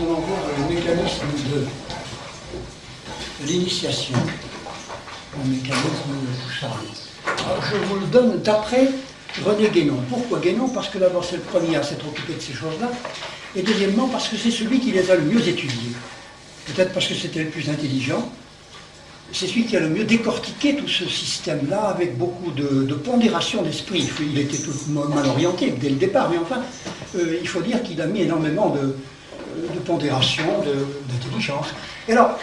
nous allons voir le mécanisme de l'initiation, le mécanisme de tout ça. Alors, je vous le donne d'après René Guénon. Pourquoi Guénon? Parce que d'abord c'est le premier à s'être occupé de ces choses-là, et deuxièmement parce que c'est celui qui les a le mieux étudiés. Peut-être parce que c'était le plus intelligent. C'est celui qui a le mieux décortiqué tout ce système-là avec beaucoup de pondération d'esprit. Il était tout mal orienté dès le départ, mais enfin, il faut dire qu'il a mis énormément de pondération, d'intelligence. Et alors,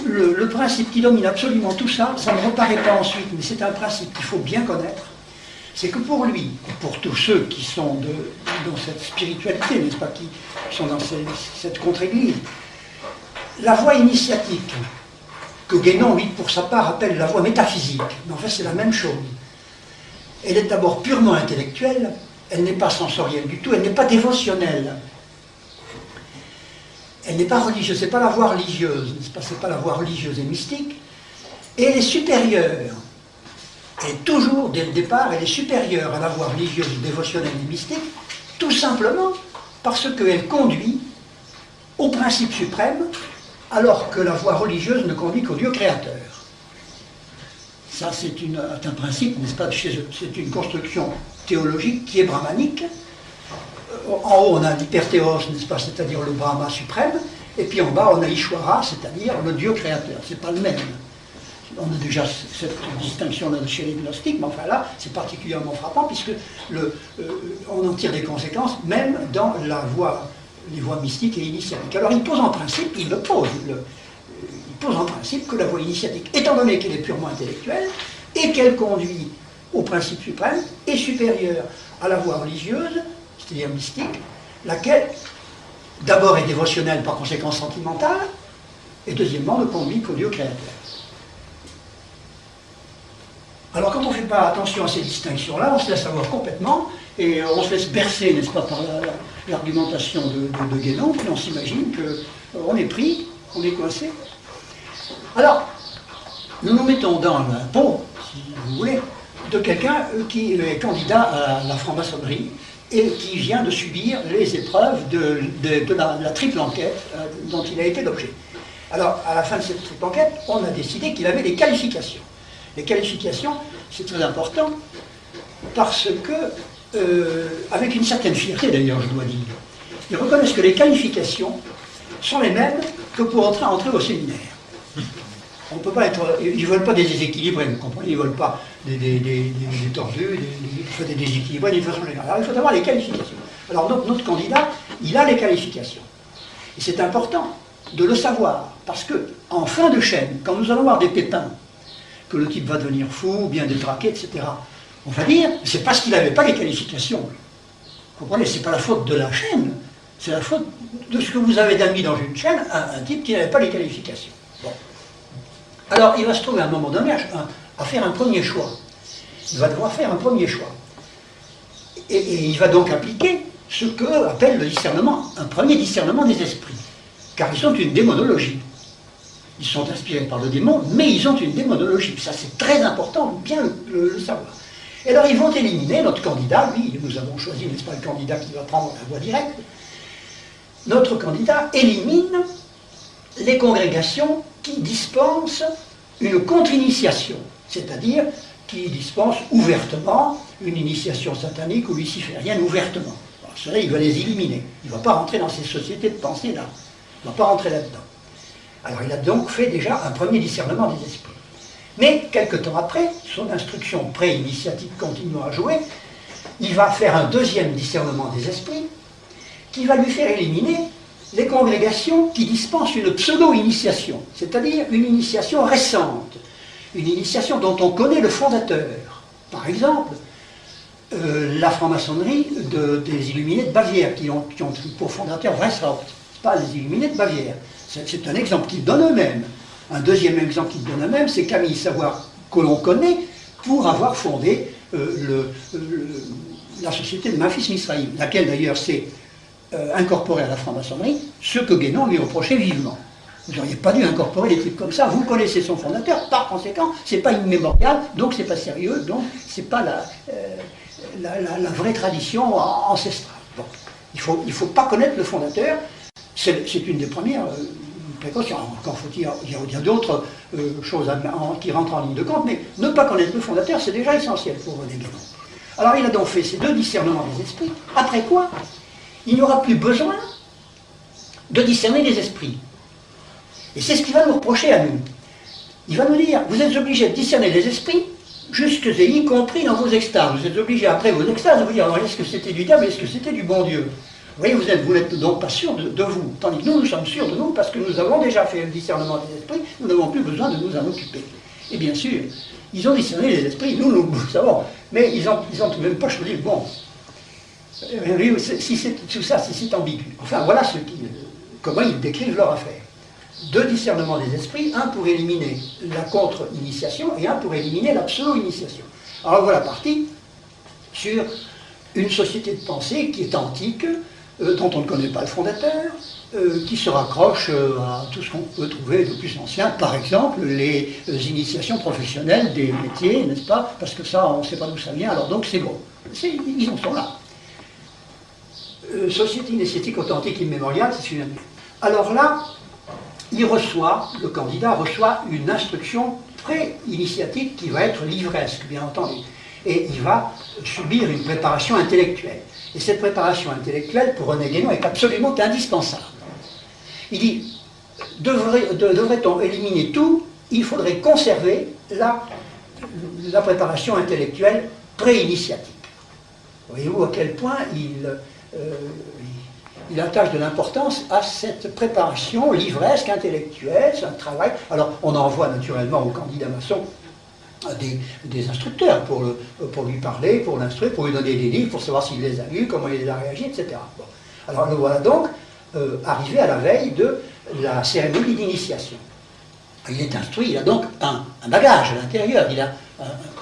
le principe qui domine absolument tout ça, ça ne reparaît pas ensuite, mais c'est un principe qu'il faut bien connaître, c'est que pour lui, pour tous ceux qui sont dans cette spiritualité, n'est-ce pas, qui sont dans cette contre-église, la voie initiatique, que Guénon, lui, pour sa part, appelle la voie métaphysique, mais en fait c'est la même chose. Elle est d'abord purement intellectuelle, elle n'est pas sensorielle du tout, elle n'est pas dévotionnelle. Elle n'est pas religieuse, c'est pas la voie religieuse, c'est pas la voie religieuse et mystique, et elle est supérieure. Elle est toujours, dès le départ, elle est supérieure à la voie religieuse, dévotionnelle et mystique, tout simplement parce qu'elle conduit au principe suprême, alors que la voie religieuse ne conduit qu'au Dieu créateur. Ça, c'est un principe, n'est-ce pas, chez eux. C'est une construction théologique qui est brahmanique. En haut, on a l'hyperthéos, n'est-ce pas, c'est-à-dire le Brahma suprême, et puis en bas, on a Ishwara, c'est-à-dire le Dieu créateur. C'est pas le même. On a déjà cette distinction-là chez les gnostiques, mais enfin là, c'est particulièrement frappant, puisque on en tire des conséquences, même dans les voies mystiques et initiatiques. Alors il pose en principe, il pose en principe que la voie initiatique, étant donné qu'elle est purement intellectuelle, et qu'elle conduit au principe suprême, est supérieure à la voie religieuse, c'est-à-dire mystique, laquelle d'abord est dévotionnelle par conséquent sentimentale, et deuxièmement ne conduit qu'au Dieu créateur. Alors quand on ne fait pas attention à ces distinctions-là, on se laisse avoir complètement, et on se laisse bercer, n'est-ce pas, par l'argumentation de Guénon, puis on s'imagine qu'on est pris, on est coincé. Alors, nous nous mettons dans la peau, si vous voulez, de quelqu'un qui est candidat à la franc-maçonnerie, et qui vient de subir les épreuves de la triple enquête dont il a été l'objet. Alors, à la fin de cette triple enquête, on a décidé qu'il avait des qualifications. Les qualifications, c'est très important, parce que, avec une certaine fierté d'ailleurs, je dois dire, ils reconnaissent que les qualifications sont les mêmes que pour entrer au séminaire. On peut pas être, ils ne veulent pas des déséquilibrés, vous comprenez, ils ne veulent pas des tordus, des déséquilibrés d'une façon générale. Alors il faut avoir les qualifications. Alors notre candidat, il a les qualifications. Et c'est important de le savoir, parce que en fin de chaîne, quand nous allons voir des pépins, que le type va devenir fou, bien détraqué, etc., on va dire, c'est parce qu'il n'avait pas les qualifications. Vous comprenez, c'est pas la faute de la chaîne, c'est la faute de ce que vous avez d'amis dans une chaîne, un type qui n'avait pas les qualifications. Bon. Alors, il va se trouver à un moment donné à faire un premier choix. Il va devoir faire un premier choix. Et il va donc appliquer ce que appelle le discernement, un premier discernement des esprits. Car ils sont une démonologie. Ils sont inspirés par le démon, mais ils ont une démonologie. Ça, c'est très important, bien le savoir. Et alors, ils vont éliminer notre candidat. Lui, nous avons choisi, n'est-ce pas, le candidat qui va prendre la voie directe. Notre candidat élimine les congrégations qui dispensent une contre-initiation, c'est-à-dire qui dispensent ouvertement une initiation satanique ou luciférienne ouvertement. Alors, cela, il va les éliminer. Il ne va pas rentrer dans ces sociétés de pensée-là. Il ne va pas rentrer là-dedans. Alors il a donc fait déjà un premier discernement des esprits. Mais quelque temps après, son instruction pré-initiatique continuant à jouer, il va faire un deuxième discernement des esprits qui va lui faire éliminer les congrégations qui dispensent une pseudo-initiation, c'est-à-dire une initiation récente, une initiation dont on connaît le fondateur. Par exemple, la franc-maçonnerie des Illuminés de Bavière, qui ont pour fondateur Weishaupt, pas les Illuminés de Bavière. C'est un exemple qu'ils donnent eux-mêmes. Un deuxième exemple qu'ils donnent eux-mêmes, c'est Camille Savoir, que l'on connaît pour avoir fondé la société de Memphis-Misraïm, laquelle d'ailleurs s'est incorporée à la franc-maçonnerie, ce que Guénon lui reprochait vivement. Vous n'auriez pas dû incorporer des trucs comme ça, vous connaissez son fondateur, par conséquent, c'est pas immémorial, donc c'est pas sérieux, donc c'est pas la vraie tradition ancestrale. Bon. Il faut pas connaître le fondateur, C'est une des premières précautions. Encore faut-il, il y a d'autres choses qui rentrent en ligne de compte, mais ne pas connaître le fondateur, c'est déjà essentiel pour René Guénon. Alors il a donc fait ces deux discernements des esprits, après quoi il n'y aura plus besoin de discerner les esprits. Et c'est ce qu'il va nous reprocher à nous. Il va nous dire, vous êtes obligés de discerner les esprits, jusque et y compris dans vos extases. Vous êtes obligés, après vos extases, de vous dire, alors est-ce que c'était du diable, est-ce que c'était du bon Dieu? Vous voyez, vous n'êtes donc pas sûr de vous. Tandis que nous sommes sûrs de nous, parce que nous avons déjà fait le discernement des esprits, nous n'avons plus besoin de nous en occuper. Et bien sûr, ils ont discerné les esprits, nous savons, mais ils ont tout de même pas choisi le bon. Si c'est tout ça, si c'est ambigu. Enfin, voilà comment ils décrivent leur affaire. Deux discernements des esprits, un pour éliminer la contre-initiation et un pour éliminer la pseudo-initiation. Alors voilà parti sur une société de pensée qui est antique, dont on ne connaît pas le fondateur, qui se raccroche à tout ce qu'on peut trouver de plus ancien, par exemple les initiations professionnelles des métiers, n'est-ce pas? Parce que ça, on ne sait pas d'où ça vient, alors donc c'est bon. Ils en sont là. Société initiatique authentique immémoriale, c'est une. Alors là, le candidat reçoit une instruction pré-initiatique qui va être livresque, bien entendu. Et il va subir une préparation intellectuelle. Et cette préparation intellectuelle, pour René Guénon, est absolument indispensable. Il dit, devrait-on éliminer tout, il faudrait conserver la préparation intellectuelle pré-initiatique. Voyez-vous à quel point il attache de l'importance à cette préparation livresque, intellectuelle, c'est un travail. Alors, on envoie naturellement au candidat maçon des instructeurs pour lui parler, pour l'instruire, pour lui donner des livres, pour savoir s'il les a lus, comment il les a réagi, etc. Bon. Alors, le voilà donc arrivé à la veille de la cérémonie d'initiation. Il est instruit, il a donc un bagage à l'intérieur, il a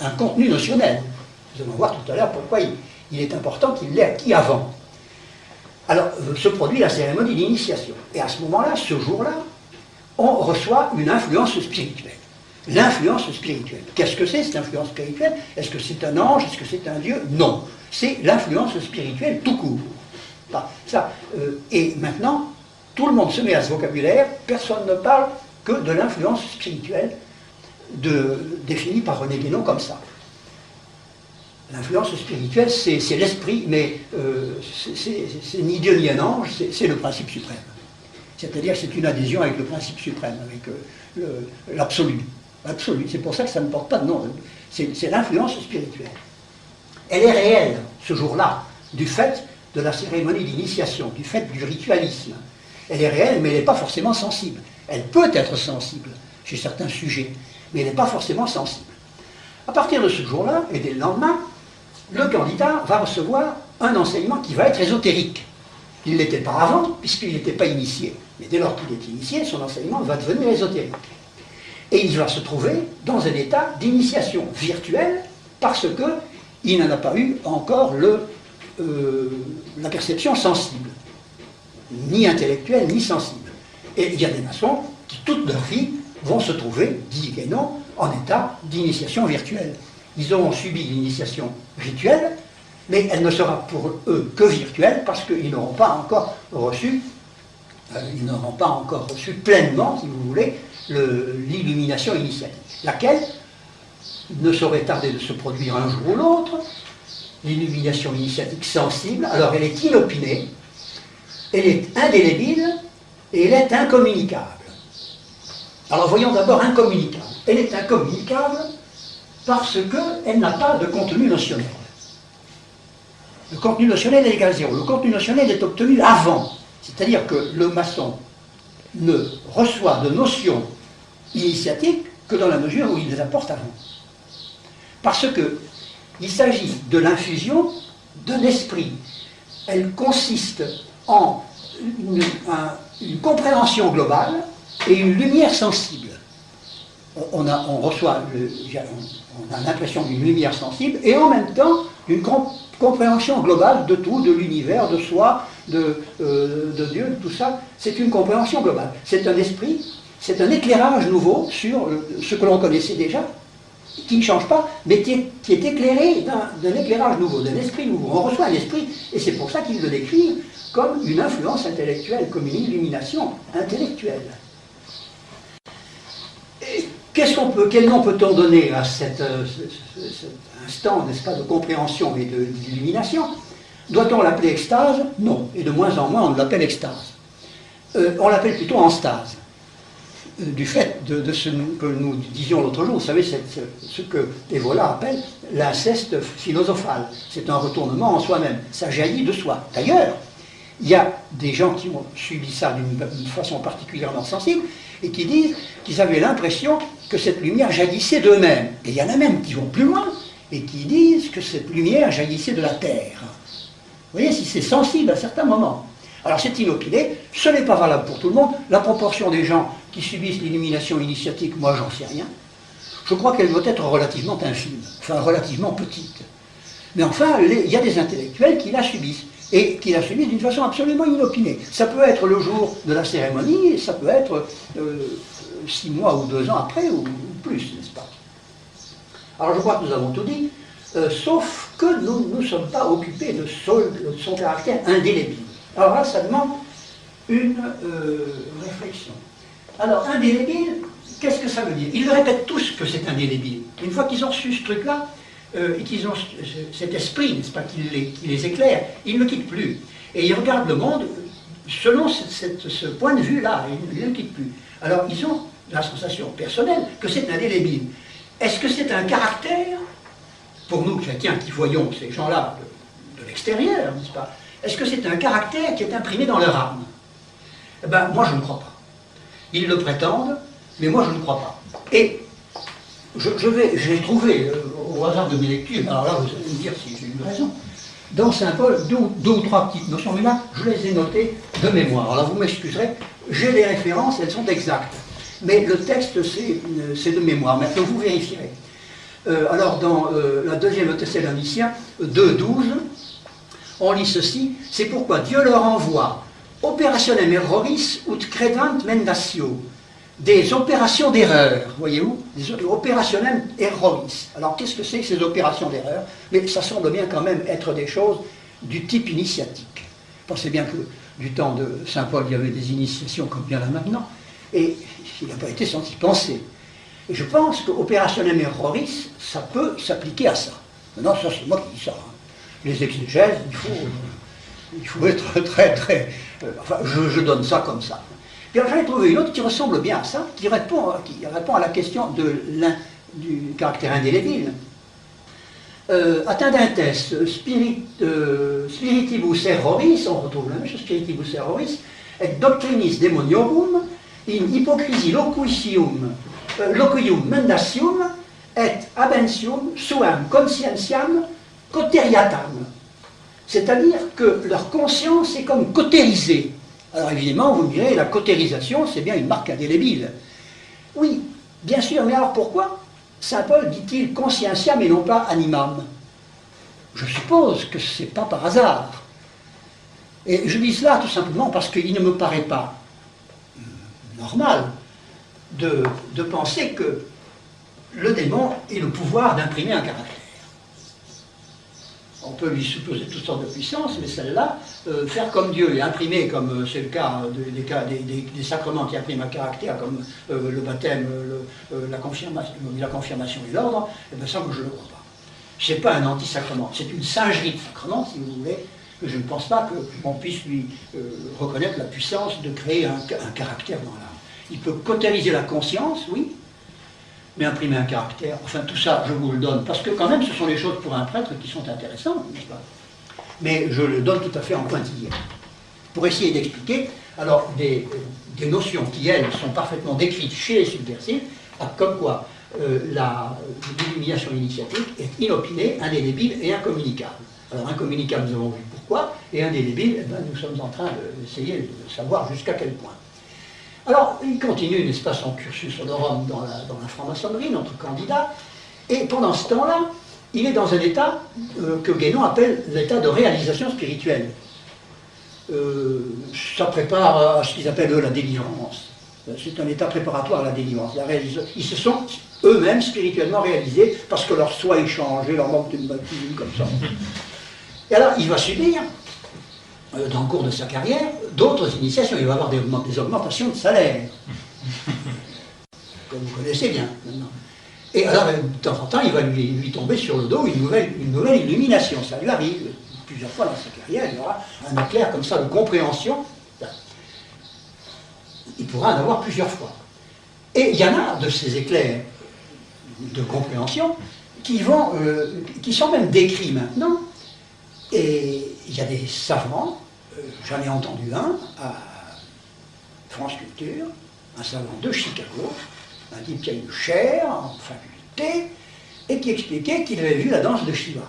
un contenu notionnel. Nous allons voir tout à l'heure pourquoi il est important qu'il l'ait acquis avant. Alors, se produit la cérémonie d'initiation. Et à ce moment-là, ce jour-là, on reçoit une influence spirituelle. L'influence spirituelle. Qu'est-ce que c'est, cette influence spirituelle? Est-ce que c'est un ange? Est-ce que c'est un Dieu? Non. C'est l'influence spirituelle tout court. Et maintenant, tout le monde se met à ce vocabulaire, personne ne parle que de l'influence spirituelle définie par René Guénon comme ça. L'influence spirituelle, c'est l'esprit, mais c'est ni Dieu ni un ange, c'est le principe suprême. C'est-à-dire que c'est une adhésion avec le principe suprême, avec l'absolu. L'absolu, c'est pour ça que ça ne porte pas de nom. C'est l'influence spirituelle. Elle est réelle, ce jour-là, du fait de la cérémonie d'initiation, du fait du ritualisme. Elle est réelle, mais elle n'est pas forcément sensible. Elle peut être sensible chez certains sujets, mais elle n'est pas forcément sensible. À partir de ce jour-là, et dès le lendemain, le candidat va recevoir un enseignement qui va être ésotérique. Il ne l'était pas avant, puisqu'il n'était pas initié. Mais dès lors qu'il est initié, son enseignement va devenir ésotérique. Et il va se trouver dans un état d'initiation virtuelle, parce qu'il n'en a pas eu encore la perception sensible, ni intellectuelle, ni sensible. Et il y a des maçons qui, toute leur vie, vont se trouver, dit Guénon, en état d'initiation virtuelle. Ils auront subi l'initiation rituelle, mais elle ne sera pour eux que virtuelle parce qu'ils n'auront pas encore reçu, pleinement, si vous voulez, l'illumination initiatique, laquelle ne saurait tarder de se produire un jour ou l'autre. L'illumination initiatique sensible, alors elle est inopinée, elle est indélébile et elle est incommunicable. Alors voyons d'abord incommunicable. Elle est incommunicable parce qu'elle n'a pas de contenu notionnel. Le contenu notionnel est égal à zéro. Le contenu notionnel est obtenu avant. C'est-à-dire que le maçon ne reçoit de notions initiatiques que dans la mesure où il les apporte avant. Parce qu'il s'agit de l'infusion d'un esprit. Elle consiste en une compréhension globale et une lumière sensible. On reçoit, on a l'impression d'une lumière sensible et en même temps d'une compréhension globale de tout, de l'univers, de soi, de Dieu, de tout ça. C'est une compréhension globale. C'est un esprit, c'est un éclairage nouveau sur ce que l'on connaissait déjà, qui ne change pas, mais qui est éclairé d'un éclairage nouveau, d'un esprit nouveau. On reçoit un esprit, et c'est pour ça qu'il le décrit comme une influence intellectuelle, comme une illumination intellectuelle. Quel nom peut-on donner à cet instant, n'est-ce pas, de compréhension et d'illumination? Doit-on l'appeler extase? Non, et de moins en moins on l'appelle extase. On l'appelle plutôt enstase. Du fait de ce que nous disions l'autre jour, vous savez, ce que Evola appelle l'inceste philosophal. C'est un retournement en soi-même, ça jaillit de soi. D'ailleurs, il y a des gens qui ont suivi ça d'une façon particulièrement sensible et qui disent qu'ils avaient l'impression que cette lumière jaillissait d'eux-mêmes. Et il y en a même qui vont plus loin et qui disent que cette lumière jaillissait de la terre. Vous voyez, si c'est sensible à certains moments. Alors c'est inopiné, ce n'est pas valable pour tout le monde. La proportion des gens qui subissent l'illumination initiatique, moi j'en sais rien. Je crois qu'elle doit être relativement infime, enfin relativement petite. Mais enfin, il y a des intellectuels qui la subissent, et qui la subissent d'une façon absolument inopinée. Ça peut être le jour de la cérémonie, et ça peut être 6 mois ou 2 ans après, ou plus, n'est-ce pas? Alors je crois que nous avons tout dit, sauf que nous ne sommes pas occupés de son caractère indélébile. Alors là, ça demande une réflexion. Alors, indélébile, qu'est-ce que ça veut dire? Ils le répètent tous que c'est indélébile. Une fois qu'ils ont reçu ce truc-là, et qu'ils ont cet esprit, n'est-ce pas, qui les éclaire, ils ne le quittent plus. Et ils regardent le monde selon ce point de vue-là, ils ne le quittent plus. Alors, ils ont la sensation personnelle que c'est indélébile. Est-ce que c'est un caractère, pour nous chrétiens qui voyons ces gens-là de l'extérieur, n'est-ce pas? Est-ce que c'est un caractère qui est imprimé dans leur âme? Eh bien, moi je ne crois pas. Ils le prétendent, mais moi je ne crois pas. Et j'ai trouvé, au hasard de mes lectures, alors là vous allez me dire si j'ai eu raison, dans Saint Paul, deux ou trois petites notions, mais là je les ai notées de mémoire. Alors vous m'excuserez, j'ai les références, elles sont exactes. Mais le texte c'est de mémoire, maintenant vous vérifierez. Alors dans la deuxième Thessaloniciens 2,12, on lit ceci, c'est pourquoi Dieu leur envoie operationem erroris ut credant mendatio, des opérations d'erreur, voyez-vous, des operationem erroris. Alors qu'est-ce que c'est que ces opérations d'erreur? Mais ça semble bien quand même être des choses du type initiatique. Pensez bien que du temps de Saint Paul, il y avait des initiations comme il y en a maintenant, et il n'a pas été sans y penser. Et je pense que operationem erroris, ça peut s'appliquer à ça. Maintenant, ça c'est moi qui dis ça. Hein. Les exégèses, il faut être très... enfin, je donne ça comme ça. Puis j'en ai trouvé une autre qui ressemble bien à ça, qui répond à la question du caractère indélébile. Attendentes spiritibus erroris, on retrouve la même chose, spiritibus erroris, et doctrinis demoniorum, in hypocrisie loquium mendatium, et abentium suam conscientiam coteriatam. C'est-à-dire que leur conscience est comme cautérisée. Alors évidemment, vous me direz, la cautérisation, c'est bien une marque indélébile. Oui, bien sûr, mais alors pourquoi Saint Paul dit-il conscientiam et non pas animam? Je suppose que ce n'est pas par hasard. Et je dis cela tout simplement parce qu'il ne me paraît pas normal de penser que le démon ait le pouvoir d'imprimer un caractère. On peut lui supposer toutes sortes de puissances, mais celle-là, faire comme Dieu et imprimer, comme c'est le cas des sacrements qui impriment un caractère, comme le baptême, la confirmation et l'ordre, eh bien ça, moi, je ne le crois pas. Ce n'est pas un anti-sacrement, c'est une singerie de sacrement, si vous voulez, que je ne pense pas qu'on puisse lui reconnaître la puissance de créer un caractère dans l'âme. Il peut cautériser la conscience, oui, mais imprimer un caractère, enfin tout ça, je vous le donne, parce que quand même, ce sont les choses pour un prêtre qui sont intéressantes, n'est-ce pas? Mais je le donne tout à fait en pointillé. Pour essayer d'expliquer, alors, des notions qui, elles, sont parfaitement décrites chez les subversifs, comme quoi l'illumination initiatique est inopinée, indélébile et incommunicable. Alors, incommunicable, nous avons vu pourquoi, et indélébile, eh bien, nous sommes en train d'essayer de savoir jusqu'à quel point. Alors, il continue, n'est-ce pas, son cursus honorum dans la franc-maçonnerie, notre candidat, et pendant ce temps-là, il est dans un état que Guénon appelle l'état de réalisation spirituelle. Ça prépare à ce qu'ils appellent eux la délivrance. C'est un état préparatoire à la délivrance. Ils se sont eux-mêmes spirituellement réalisés, parce que leur soi est changé, leur manque d'une baptême comme ça. Et alors, il va subir, dans le cours de sa carrière, d'autres initiations. Il va avoir des augmentations de salaire, comme vous connaissez bien maintenant. Et alors, de temps en temps, il va lui tomber sur le dos une nouvelle illumination. Ça lui arrive plusieurs fois dans sa carrière. Il y aura un éclair comme ça de compréhension. Il pourra en avoir plusieurs fois. Et il y en a de ces éclairs de compréhension qui sont même décrits maintenant. Et il y a des savants, j'en ai entendu un à France Culture, un savant de Chicago, un type qui a une chaire en faculté, et qui expliquait qu'il avait vu la danse de Shiva.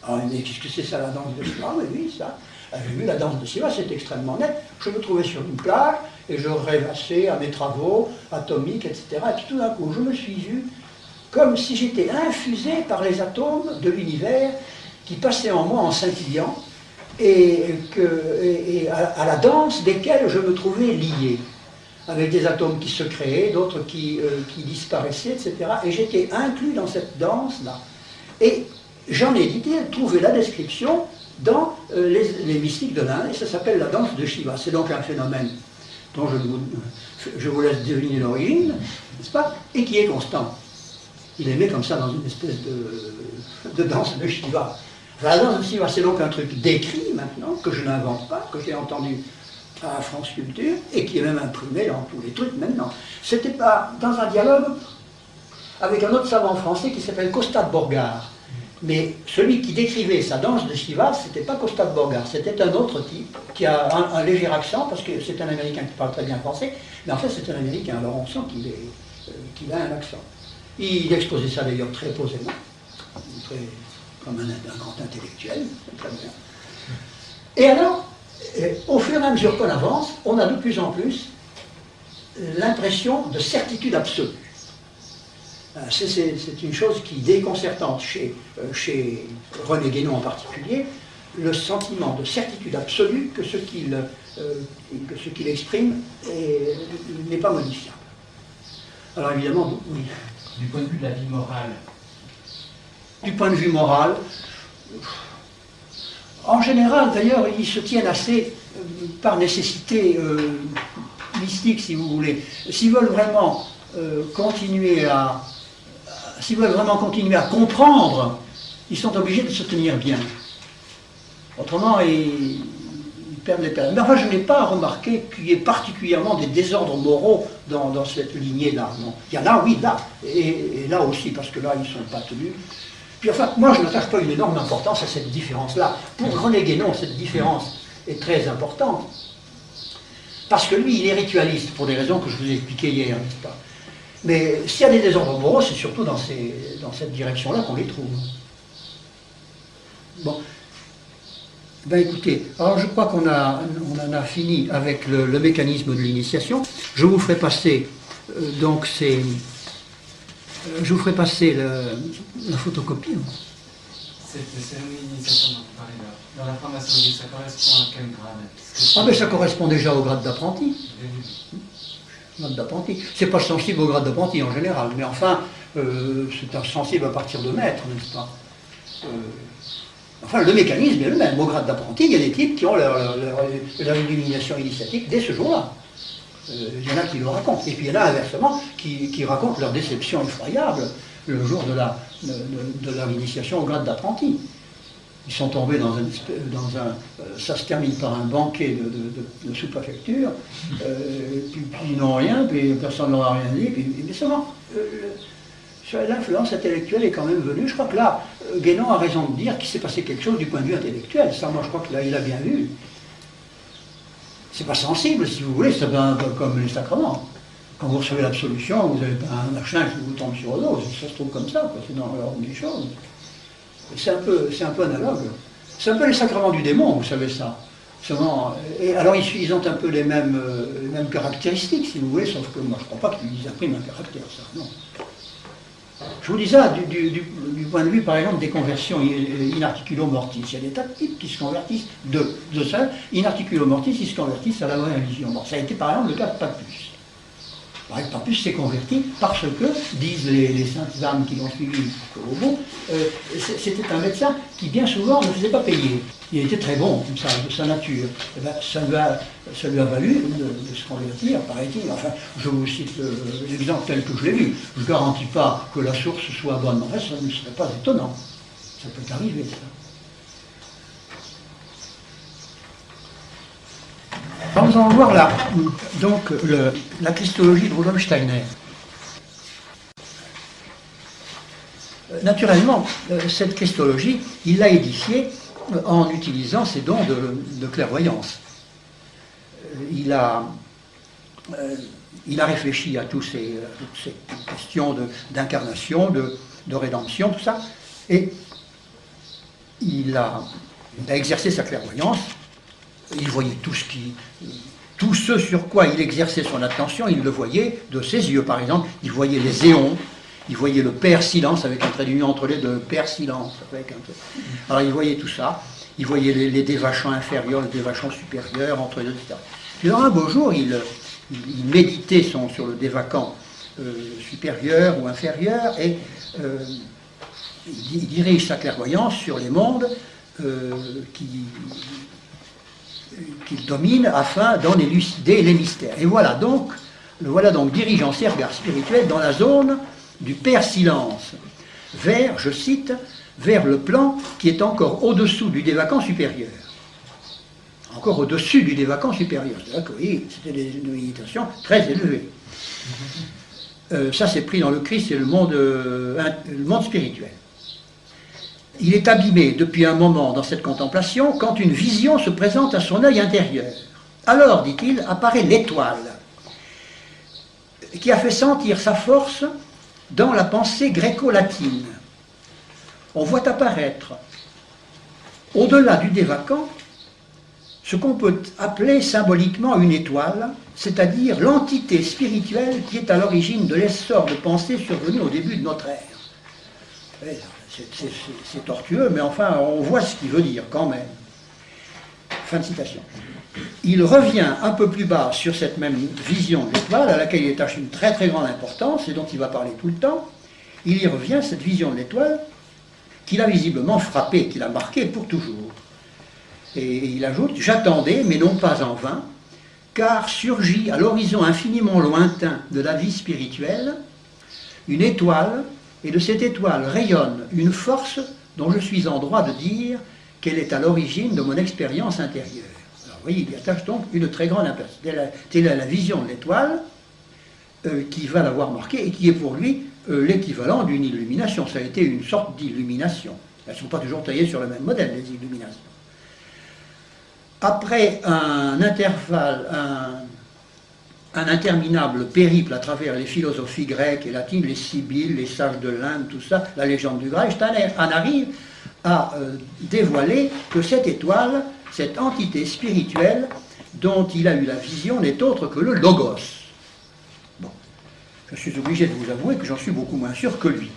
Alors il me dit, qu'est-ce que c'est ça, la danse de Shiva? Oui, ça. J'ai vu la danse de Shiva, c'est extrêmement net. Je me trouvais sur une plage, et je rêvassais à mes travaux atomiques, etc. Et puis tout d'un coup, je me suis vu comme si j'étais infusé par les atomes de l'univers qui passaient en moi en scintillant, et à la danse desquels je me trouvais lié, avec des atomes qui se créaient, d'autres qui disparaissaient, etc. Et j'étais inclus dans cette danse-là. Et j'en ai trouvé la description dans les mystiques de l'Inde, et ça s'appelle la danse de Shiva. C'est donc un phénomène dont je vous laisse deviner l'origine, n'est-ce pas, et qui est constant. Il est né comme ça dans une espèce de danse de Shiva. La danse de Shiva, c'est donc un truc décrit maintenant, que je n'invente pas, que j'ai entendu à France Culture, et qui est même imprimé dans tous les trucs maintenant. C'était pas dans un dialogue avec un autre savant français qui s'appelle Costa de Borgard. Mais celui qui décrivait sa danse de Shiva, c'était pas Costa de Borgard, c'était un autre type qui a un léger accent, parce que c'est un Américain qui parle très bien français, mais en fait c'est un Américain, alors on sent qu'il a un accent. Il exposait ça d'ailleurs très posément, comme un grand intellectuel, très bien. Et alors, au fur et à mesure qu'on avance, on a de plus en plus l'impression de certitude absolue. C'est une chose qui est déconcertante chez René Guénon en particulier, le sentiment de certitude absolue que ce qu'il exprime n'est pas modifiable. Alors évidemment, oui. Du point de vue de la vie morale. Du point de vue moral, en général d'ailleurs, ils se tiennent assez par nécessité mystique, si vous voulez. S'ils veulent vraiment continuer à comprendre, ils sont obligés de se tenir bien. Autrement, ils perdent les périls. Mais enfin, je n'ai pas remarqué qu'il y ait particulièrement des désordres moraux dans cette lignée-là. Il y en a, oui, là. Et là aussi, parce que là, ils ne sont pas tenus. Puis enfin, moi, je n'attache pas une énorme importance à cette différence-là. Pour René Guénon, cette différence est très importante. Parce que lui, il est ritualiste, pour des raisons que je vous ai expliquées hier, n'est-ce pas? Mais s'il y a des désordres moraux, c'est surtout dans cette direction-là qu'on les trouve. Bon. Ben écoutez, alors je crois qu'on en a fini avec le mécanisme de l'initiation. Je vous ferai passer je vous ferai passer la photocopie. C'est l'initiation dont vous parlez là. Dans la franc-maçonnerie, ça correspond à quel grade? Ah ben ça correspond déjà au grade d'apprenti. Grade d'apprenti. C'est pas sensible au grade d'apprenti en général, mais enfin, c'est sensible à partir de maître, n'est-ce pas? Enfin, le mécanisme est le même. Au grade d'apprenti, il y a des types qui ont leur illumination initiatique dès ce jour-là. Il y en a qui le racontent. Et puis il y en a inversement qui racontent leur déception effroyable le jour de leur initiation au grade d'apprenti. Ils sont tombés ça se termine par un banquet de sous-préfecture, puis ils n'ont rien, puis personne ne leur a rien dit, mais seulement, l'influence intellectuelle est quand même venue. Je crois que là, Guénon a raison de dire qu'il s'est passé quelque chose du point de vue intellectuel. Ça, moi, je crois que là, il a bien vu. C'est pas sensible, si vous voulez, c'est un peu comme les sacrements. Quand vous recevez l'absolution, vous avez un machin qui vous tombe sur le dos, ça se trouve comme ça, quoi. C'est dans l'ordre des choses. C'est un peu analogue. C'est un peu les sacrements du démon, vous savez ça. Et alors ils ont un peu les mêmes caractéristiques, si vous voulez, sauf que moi je ne crois pas qu'ils impriment un caractère, ça, non. Je vous dis ça du point de vue, par exemple, des conversions in articulo mortis. Il y a des tas de types qui se convertissent de ça. In articulo mortis, ils se convertissent à la vraie religion. Bon, ça a été, par exemple, le cas de Papus. Marie de Campus s'est converti parce que, disent les saintes âmes qui l'ont suivi jusqu'au bout, c'était un médecin qui bien souvent ne faisait pas payer. Il était très bon, comme ça, de sa nature. Eh ben, ça lui a valu de se convertir, paraît-il. Enfin, je vous cite l'exemple tel que je l'ai vu. Je ne garantis pas que la source soit bonne, mais ça ne serait pas étonnant. Ça peut arriver, ça. Alors, nous allons voir là, donc, la christologie de Rudolf Steiner. Naturellement, cette christologie, il l'a édifiée en utilisant ses dons de clairvoyance. Il a réfléchi à toutes ces questions d'incarnation, de rédemption, tout ça, et il a exercé sa clairvoyance. Il voyait tout ce sur quoi il exerçait son attention, il le voyait de ses yeux, par exemple. Il voyait les éons, il voyait le Père Silence, avec un trait d'union entre les deux, Père Silence. Alors il voyait tout ça, il voyait les dévachants inférieurs, les dévachants supérieurs, entre les deux, etc. Puis alors un beau jour, il méditait sur le dévacant supérieur ou inférieur, et il dirige sa clairvoyance sur les mondes qu'il domine afin d'en élucider les mystères. Et le voilà donc dirigeant ses regards spirituels dans la zone du Père Silence, vers, je cite, vers le plan qui est encore au-dessous du dévacant supérieur. Encore au-dessus du dévacant supérieur. C'est-à-dire que oui, c'était une méditation très élevée. Ça c'est pris dans le Christ et le monde spirituel. Il est abîmé depuis un moment dans cette contemplation quand une vision se présente à son œil intérieur. Alors, dit-il, apparaît l'étoile qui a fait sentir sa force dans la pensée gréco-latine. On voit apparaître, au-delà du dévacant, ce qu'on peut appeler symboliquement une étoile, c'est-à-dire l'entité spirituelle qui est à l'origine de l'essor de pensée survenu au début de notre ère. C'est tortueux, mais enfin, on voit ce qu'il veut dire quand même. Fin de citation. Il revient un peu plus bas sur cette même vision de l'étoile, à laquelle il attache une très très grande importance, et dont il va parler tout le temps. Il y revient, cette vision de l'étoile, qu'il a visiblement frappé, qu'il a marqué pour toujours. Et il ajoute « J'attendais, mais non pas en vain, car surgit à l'horizon infiniment lointain de la vie spirituelle une étoile, et de cette étoile rayonne une force dont je suis en droit de dire qu'elle est à l'origine de mon expérience intérieure. » Alors vous voyez, il y attache donc une très grande importance. Telle est la vision de l'étoile qui va l'avoir marqué et qui est pour lui l'équivalent d'une illumination. Ça a été une sorte d'illumination. Elles ne sont pas toujours taillées sur le même modèle, les illuminations. Après un intervalle, un interminable périple à travers les philosophies grecques et latines, les Sibylles, les sages de l'Inde, tout ça, la légende du Graal, Steiner en arrive à dévoiler que cette étoile, cette entité spirituelle dont il a eu la vision, n'est autre que le Logos. Bon, je suis obligé de vous avouer que j'en suis beaucoup moins sûr que lui.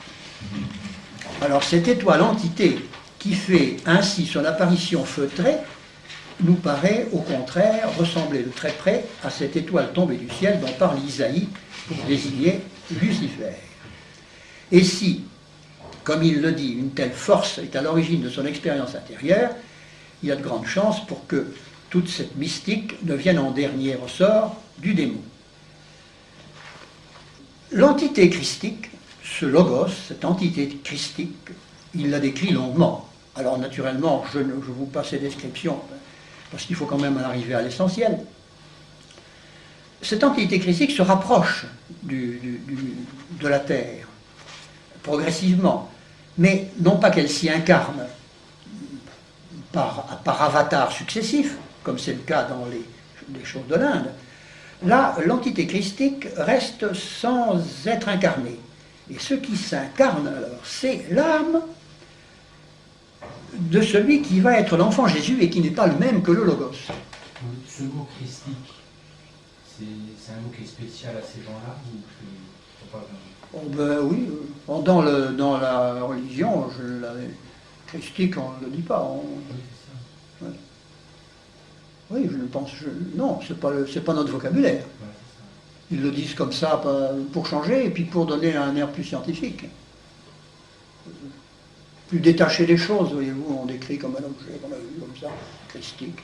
Alors cette étoile entité qui fait ainsi son apparition feutrée, nous paraît au contraire ressembler de très près à cette étoile tombée du ciel dont parle Isaïe pour désigner Lucifer. Et si, comme il le dit, une telle force est à l'origine de son expérience intérieure, il y a de grandes chances pour que toute cette mystique ne vienne en dernier ressort du démon. L'entité christique, ce logos, cette entité christique, il la décrit longuement. Alors naturellement, je vous passe ces descriptions, parce qu'il faut quand même en arriver à l'essentiel. Cette entité christique se rapproche de la Terre, progressivement, mais non pas qu'elle s'y incarne par avatars successifs, comme c'est le cas dans les choses de l'Inde. Là, l'entité christique reste sans être incarnée. Et ce qui s'incarne, alors, c'est l'âme de celui qui va être l'enfant Jésus et qui n'est pas le même que le Logos. Ce mot christique, c'est un mot qui est spécial à ces gens-là ou pas vraiment? Oh ben oui, dans la religion, christique, on ne le dit pas. Ouais. Oui, je ne pense... non, c'est pas notre vocabulaire. Ouais, Ils le disent comme ça pour changer et puis pour donner un air plus scientifique. Plus détaché des choses, voyez-vous, on décrit comme un objet, comme ça, christique.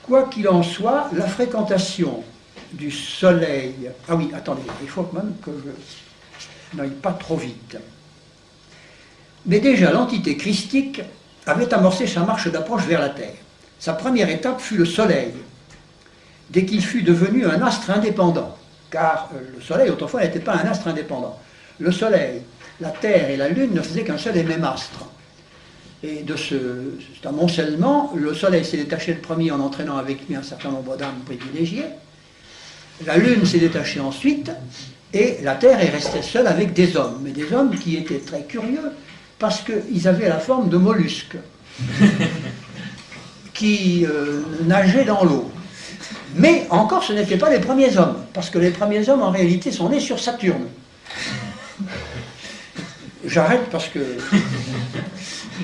Quoi qu'il en soit, la fréquentation du soleil... Ah oui, attendez, il faut même que je n'aille pas trop vite. Mais déjà, l'entité christique avait amorcé sa marche d'approche vers la Terre. Sa première étape fut le soleil, dès qu'il fut devenu un astre indépendant. Car le soleil, autrefois, n'était pas un astre indépendant. Le soleil, la Terre et la Lune ne faisaient qu'un seul et même astre. Et de cet amoncellement, le soleil s'est détaché le premier en entraînant avec lui un certain nombre d'âmes privilégiées. La Lune s'est détachée ensuite, et la Terre est restée seule avec des hommes. Mais des hommes qui étaient très curieux, parce qu'ils avaient la forme de mollusques, qui nageaient dans l'eau. Mais encore, ce n'étaient pas les premiers hommes, parce que les premiers hommes, en réalité, sont nés sur Saturne. J'arrête parce que...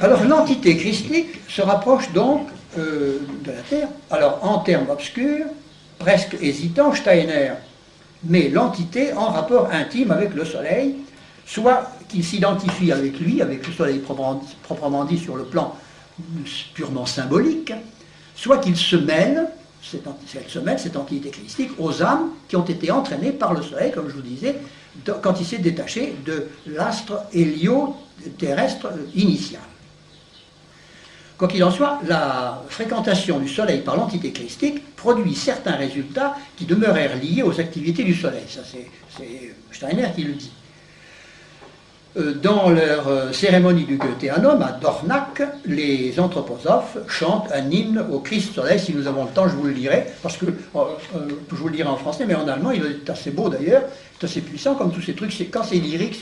Alors, l'entité christique se rapproche donc de la Terre. Alors, en termes obscurs, presque hésitants, Steiner met l'entité en rapport intime avec le Soleil, soit qu'il s'identifie avec lui, avec le Soleil proprement dit sur le plan purement symbolique, soit qu'il se mêle, cette entité christique, aux âmes qui ont été entraînées par le Soleil, comme je vous disais, quand il s'est détaché de l'astre hélioterrestre initial. Quoi qu'il en soit, la fréquentation du Soleil par l'entité christique produit certains résultats qui demeurèrent liés aux activités du Soleil. Ça, c'est Steiner qui le dit. Dans leur cérémonie du Goetheanum à Dornach, les anthroposophes chantent un hymne au Christ Soleil. Si nous avons le temps, je vous le lirai, parce que je vous le lirai en français, mais en allemand, il est assez beau d'ailleurs, c'est assez puissant, comme tous ces trucs. Quand c'est lyrique,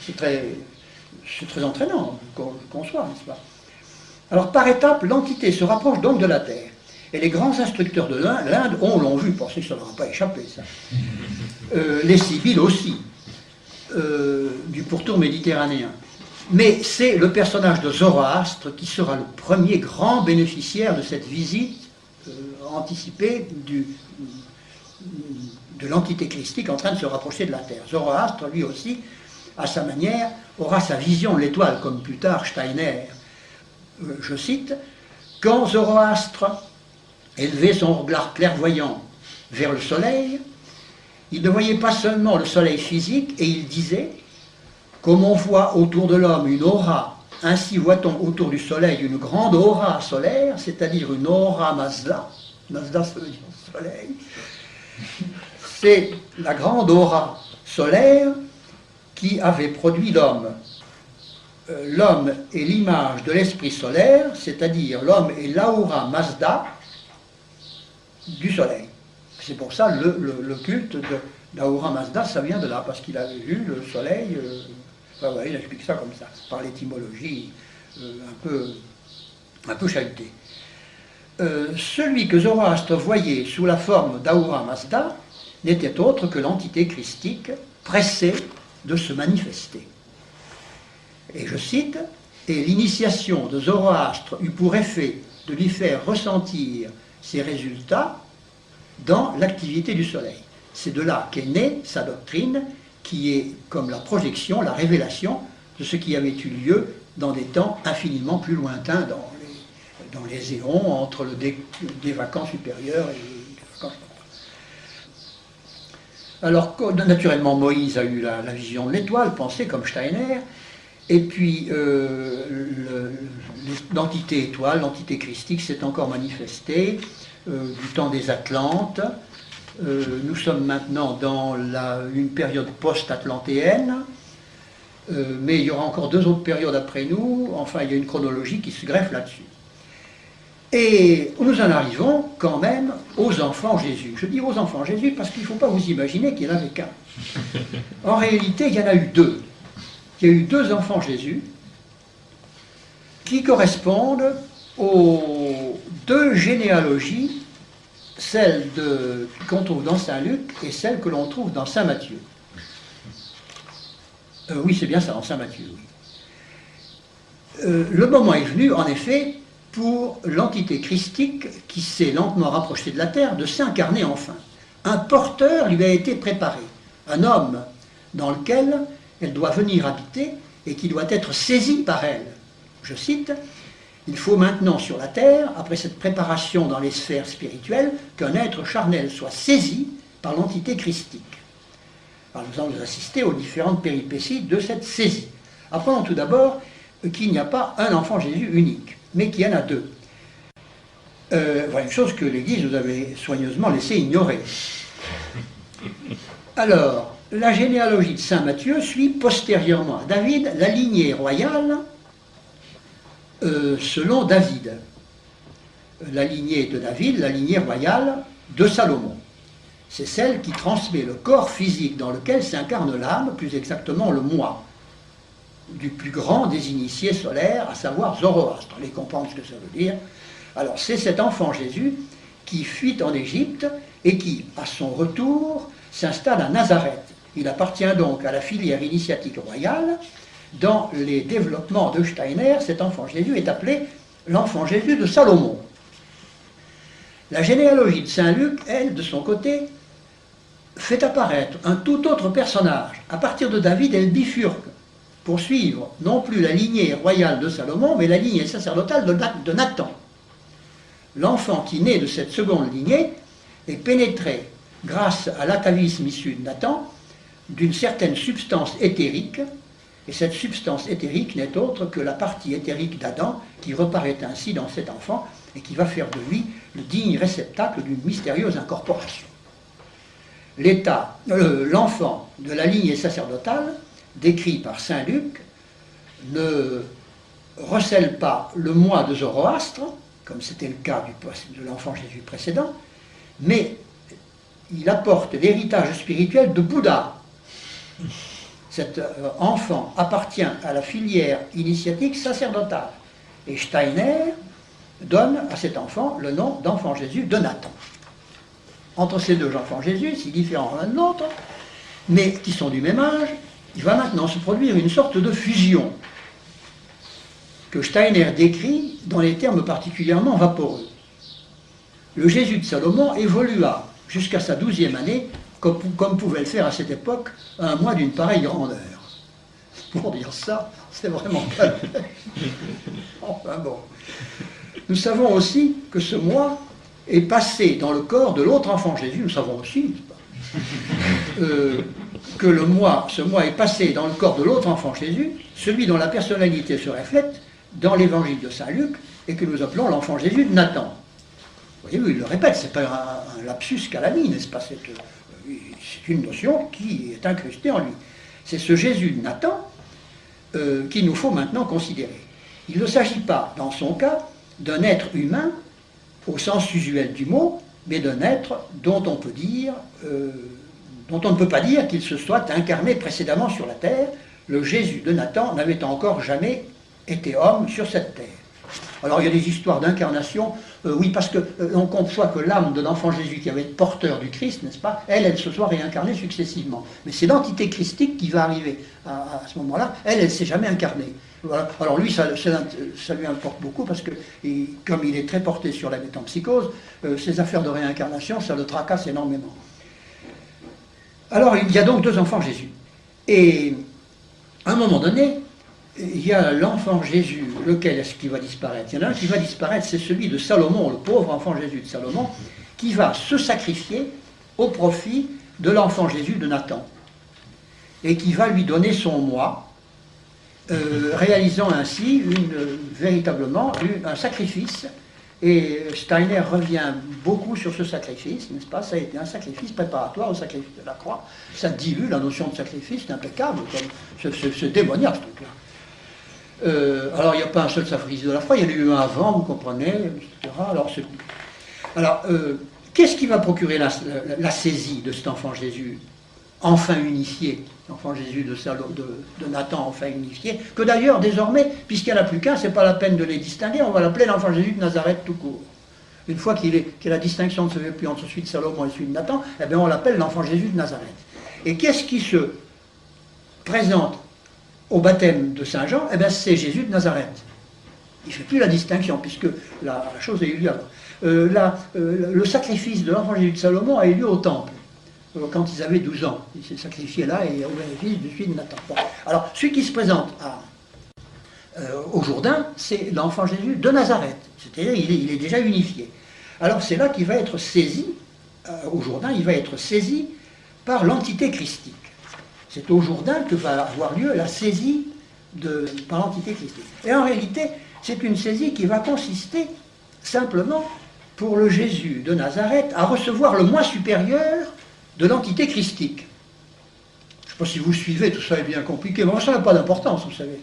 c'est très entraînant, qu'on soit, n'est-ce pas? Alors, par étapes, l'entité se rapproche donc de la Terre. Et les grands instructeurs de l'Inde l'ont vu, pensez que ça ne leur a pas échappé, ça. Les Sibylles aussi. Du pourtour méditerranéen. Mais c'est le personnage de Zoroastre qui sera le premier grand bénéficiaire de cette visite anticipée de l'entité christique en train de se rapprocher de la Terre. Zoroastre, lui aussi, à sa manière, aura sa vision de l'étoile, comme plus tard Steiner. Je cite, « Quand Zoroastre élevait son regard clairvoyant vers le soleil, il ne voyait pas seulement le soleil physique, et il disait, comme on voit autour de l'homme une aura, ainsi voit-on autour du soleil une grande aura solaire, c'est-à-dire une aura Mazda. Mazda, ça veut dire soleil. C'est la grande aura solaire qui avait produit l'homme. L'homme est l'image de l'esprit solaire, c'est-à-dire l'homme est l'aura Mazda du soleil. C'est pour ça le culte d'Ahura Mazda, ça vient de là, parce qu'il avait vu le soleil, enfin, voilà, il explique ça comme ça, par l'étymologie un peu chahutée. Celui que Zoroastre voyait sous la forme d'Ahura Mazda n'était autre que l'entité christique pressée de se manifester. Et je cite, « Et l'initiation de Zoroastre eut pour effet de lui faire ressentir ses résultats dans l'activité du soleil. » C'est de là qu'est née sa doctrine, qui est comme la projection, la révélation de ce qui avait eu lieu dans des temps infiniment plus lointains, dans les éons entre des vacants supérieurs et des vacants supérieurs. Alors, naturellement, Moïse a eu la vision de l'étoile, pensée comme Steiner, et puis l'entité étoile, l'entité christique s'est encore manifestée du temps des Atlantes. Nous sommes maintenant dans une période post-atlantéenne, mais il y aura encore 2 autres périodes après nous, enfin il y a une chronologie qui se greffe là-dessus. Et nous en arrivons quand même aux enfants Jésus. Je dis aux enfants Jésus parce qu'il ne faut pas vous imaginer qu'il n'y en avait qu'un. En réalité, il y en a eu 2. Il y a eu 2 enfants Jésus qui correspondent aux 2 généalogies, celle qu'on trouve dans Saint Luc et celle que l'on trouve dans Saint Matthieu. Oui, c'est bien ça, dans Saint Matthieu. Oui. Le moment est venu, en effet, pour l'entité christique qui s'est lentement rapprochée de la terre de s'incarner enfin. Un porteur lui a été préparé, un homme dans lequel elle doit venir habiter et qui doit être saisi par elle. Je cite, « Il faut maintenant sur la terre, après cette préparation dans les sphères spirituelles, qu'un être charnel soit saisi par l'entité christique. » Alors nous allons assister aux différentes péripéties de cette saisie. Apprenons tout d'abord qu'il n'y a pas un enfant Jésus unique, mais qu'il y en a deux. Voilà une chose que l'Église nous avait soigneusement laissé ignorer. Alors, la généalogie de saint Matthieu suit postérieurement à David la lignée royale selon David. La lignée de David, la lignée royale de Salomon. C'est celle qui transmet le corps physique dans lequel s'incarne l'âme, plus exactement le moi, du plus grand des initiés solaires, à savoir Zoroastre. Allez comprendre ce que ça veut dire. Alors c'est cet enfant Jésus qui fuit en Égypte et qui, à son retour, s'installe à Nazareth. Il appartient donc à la filière initiatique royale. Dans les développements de Steiner, cet enfant Jésus est appelé l'enfant Jésus de Salomon. La généalogie de saint Luc, elle, de son côté, fait apparaître un tout autre personnage. À partir de David, elle bifurque pour suivre non plus la lignée royale de Salomon, mais la lignée sacerdotale de Nathan. L'enfant qui naît de cette seconde lignée est pénétré, grâce à l'atavisme issu de Nathan, d'une certaine substance éthérique, et cette substance éthérique n'est autre que la partie éthérique d'Adam, qui reparaît ainsi dans cet enfant, et qui va faire de lui le digne réceptacle d'une mystérieuse incorporation. L'enfant de la lignée sacerdotale, décrit par saint Luc, ne recèle pas le moi de Zoroastre, comme c'était le cas de l'enfant Jésus précédent, mais il apporte l'héritage spirituel de Bouddha. Cet enfant appartient à la filière initiatique sacerdotale. Et Steiner donne à cet enfant le nom d'enfant Jésus de Nathan. Entre ces deux enfants Jésus, si différents l'un de l'autre, mais qui sont du même âge, il va maintenant se produire une sorte de fusion que Steiner décrit dans les termes particulièrement vaporeux. Le Jésus de Salomon évolua jusqu'à sa 12e année, comme pouvait le faire à cette époque un moi d'une pareille grandeur. Pour dire ça, c'est vraiment pas... Enfin bon. Nous savons aussi que ce moi est passé dans le corps de l'autre enfant Jésus. Nous savons aussi que ce moi est passé dans le corps de l'autre enfant Jésus, celui dont la personnalité se reflète dans l'évangile de saint Luc, et que nous appelons l'enfant Jésus de Nathan. Vous voyez, il le répète, ce n'est pas un lapsus calami, n'est-ce pas? C'est une notion qui est incrustée en lui. C'est ce Jésus de Nathan qu'il nous faut maintenant considérer. Il ne s'agit pas, dans son cas, d'un être humain au sens usuel du mot, mais d'un être dont on peut dire, dont on ne peut pas dire qu'il se soit incarné précédemment sur la terre. Le Jésus de Nathan n'avait encore jamais été homme sur cette terre. Alors il y a des histoires d'incarnation, oui, parce qu'on conçoit que l'âme de l'enfant Jésus qui avait été porteur du Christ, n'est-ce pas, elle se soit réincarnée successivement. Mais c'est l'entité christique qui va arriver à ce moment-là, elle ne s'est jamais incarnée. Voilà. Alors lui, ça lui importe beaucoup parce que, comme il est très porté sur la métempsychose, ces affaires de réincarnation, ça le tracasse énormément. Alors il y a donc deux enfants Jésus. Et à un moment donné, il y a l'enfant Jésus, lequel est-ce qui va disparaître? Il y en a un qui va disparaître, c'est celui de Salomon, le pauvre enfant Jésus de Salomon, qui va se sacrifier au profit de l'enfant Jésus de Nathan, et qui va lui donner son moi, réalisant ainsi véritablement un sacrifice. Et Steiner revient beaucoup sur ce sacrifice, n'est-ce pas? Ça a été un sacrifice préparatoire au sacrifice de la croix. Ça dilue la notion de sacrifice, c'est impeccable, comme ce démoniaque, ce truc-là. Alors il n'y a pas un seul sacrifice de la foi, il y en a eu un avant, vous comprenez, etc. Alors, qu'est-ce qui va procurer la saisie de cet enfant Jésus, enfin unifié, l'enfant Jésus de Nathan, enfin unifié, que d'ailleurs désormais, puisqu'il n'y en a plus qu'un, c'est pas la peine de les distinguer, on va l'appeler l'enfant Jésus de Nazareth tout court. Une fois qu'il y a la distinction ne se fait plus entre celui de Salomon et celui de Nathan, eh bien on l'appelle l'enfant Jésus de Nazareth. Et qu'est-ce qui se présente au baptême de Saint Jean? Eh bien c'est Jésus de Nazareth. Il ne fait plus la distinction, puisque la chose a eu lieu avant. Le sacrifice de l'enfant Jésus de Salomon a eu lieu au temple, quand ils avaient 12 ans. Il s'est sacrifié là et au bénéfice du fils de Nathan. Bon. Alors, celui qui se présente au Jourdain, c'est l'enfant Jésus de Nazareth. C'est-à-dire il est déjà unifié. Alors, c'est là qu'il va être saisi, au Jourdain, il va être saisi par l'entité christique. C'est au Jourdain que va avoir lieu la saisie par l'entité christique. Et en réalité, c'est une saisie qui va consister simplement pour le Jésus de Nazareth à recevoir le moi supérieur de l'entité christique. Je ne sais pas si vous suivez, tout ça est bien compliqué, mais ça n'a pas d'importance, vous savez.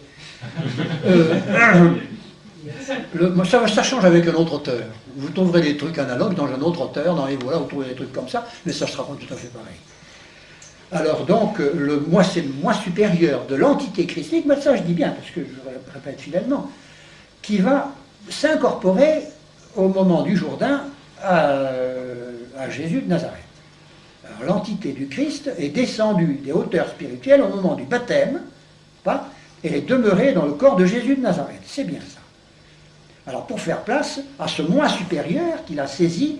Ça change avec un autre auteur. Vous trouverez des trucs analogues dans un autre auteur, dans les voilà, vous trouverez des trucs comme ça, mais ça sera pas tout à fait pareil. Alors donc, le moi, c'est le moi supérieur de l'entité christique, mais ça je dis bien, parce que je le répète fidèlement, qui va s'incorporer au moment du Jourdain à Jésus de Nazareth. Alors l'entité du Christ est descendue des hauteurs spirituelles au moment du baptême, pas, et est demeurée dans le corps de Jésus de Nazareth. C'est bien ça. Alors pour faire place à ce moi supérieur qu'il a saisi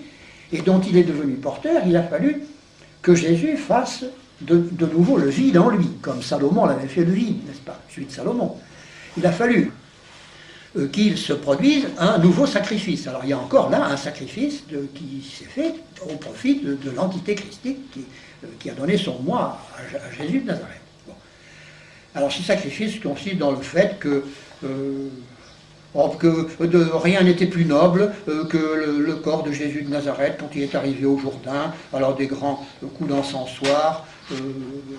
et dont il est devenu porteur, il a fallu que Jésus fasse de nouveau le vide en lui, comme Salomon l'avait fait le vide, n'est-ce pas, celui de Salomon. Il a fallu qu'il se produise un nouveau sacrifice. Alors il y a encore là un sacrifice qui s'est fait au profit de l'entité christique qui a donné son moi à Jésus de Nazareth. Bon. Alors ce sacrifice consiste dans le fait que rien n'était plus noble que le corps de Jésus de Nazareth quand il est arrivé au Jourdain, alors des grands coups d'encensoir,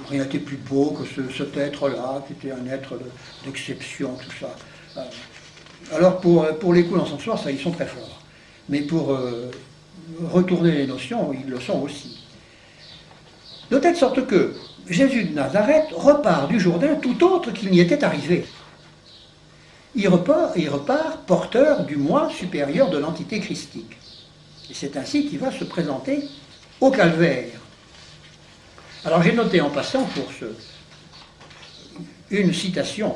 rien n'était plus beau que cet être-là, qui était un être d'exception, tout ça. Alors pour les coups d'encensoir, ça, ils sont très forts. Mais pour retourner les notions, ils le sont aussi. De telle sorte que Jésus de Nazareth repart du Jourdain tout autre qu'il n'y était arrivé. Il repart porteur du moi supérieur de l'entité christique. Et c'est ainsi qu'il va se présenter au calvaire. Alors j'ai noté en passant pour une citation,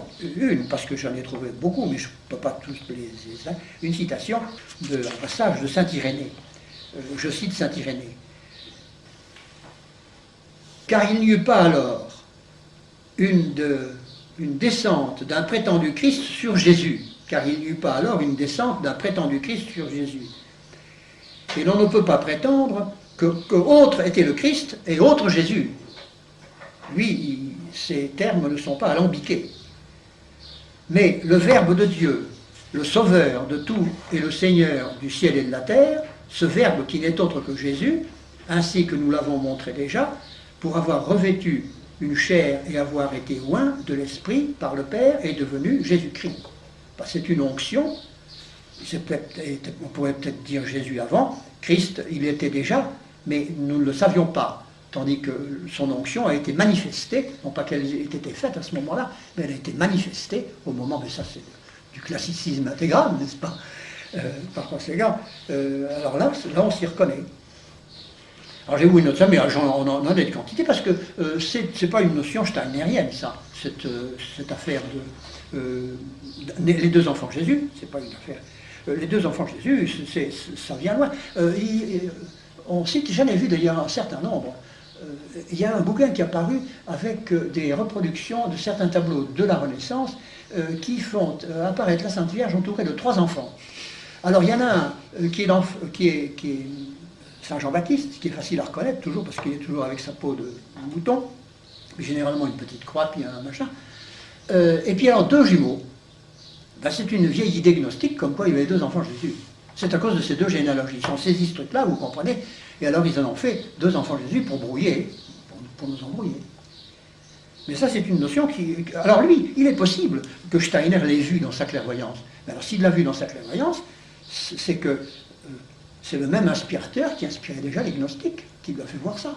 parce que j'en ai trouvé beaucoup, mais je ne peux pas tous les une citation d'un passage de Saint Irénée. Je cite Saint Irénée. Car il n'y eut pas alors une descente d'un prétendu Christ sur Jésus. Car il n'y eut pas alors une descente d'un prétendu Christ sur Jésus. Et l'on ne peut pas prétendre que autre était le Christ et autre Jésus. Lui, ces termes ne sont pas alambiqués. Mais le Verbe de Dieu, le Sauveur de tout et le Seigneur du ciel et de la terre, ce Verbe qui n'est autre que Jésus, ainsi que nous l'avons montré déjà, pour avoir revêtu une chair et avoir été oint de l'Esprit par le Père, est devenu Jésus-Christ. C'est une onction, on pourrait peut-être dire Jésus avant, Christ, il était déjà, mais nous ne le savions pas. Tandis que son onction a été manifestée, non pas qu'elle ait été faite à ce moment-là, mais elle a été manifestée au moment, mais ça c'est du classicisme intégral, n'est-ce pas? Par conséquent, alors là on s'y reconnaît. Alors j'ai vu une notion, mais on en a des quantités, parce que c'est pas une notion steinérienne, ça, cette affaire les deux enfants de Jésus, c'est pas une affaire. Les deux enfants de Jésus, ça vient loin. On cite, j'en ai vu d'ailleurs un certain nombre. Il y a un bouquin qui est apparu avec des reproductions de certains tableaux de la Renaissance qui font apparaître la Sainte Vierge entourée de 3 enfants. Alors il y en a un qui est Saint Jean-Baptiste, qui est facile à reconnaître toujours parce qu'il est toujours avec sa peau de mouton, généralement une petite croix puis un machin. Et puis alors 2 jumeaux. Ben, c'est une vieille idée gnostique comme quoi il y avait 2 enfants de Jésus. C'est à cause de ces 2 généalogies. Ils ont saisi ce truc-là, vous comprenez, et alors ils en ont fait 2 enfants de Jésus pour brouiller, pour nous embrouiller. Mais ça, c'est une notion qui... Alors lui, il est possible que Steiner l'ait vu dans sa clairvoyance. Mais alors s'il l'a vu dans sa clairvoyance, c'est que c'est le même inspirateur qui inspirait déjà les gnostiques, qui lui a fait voir ça.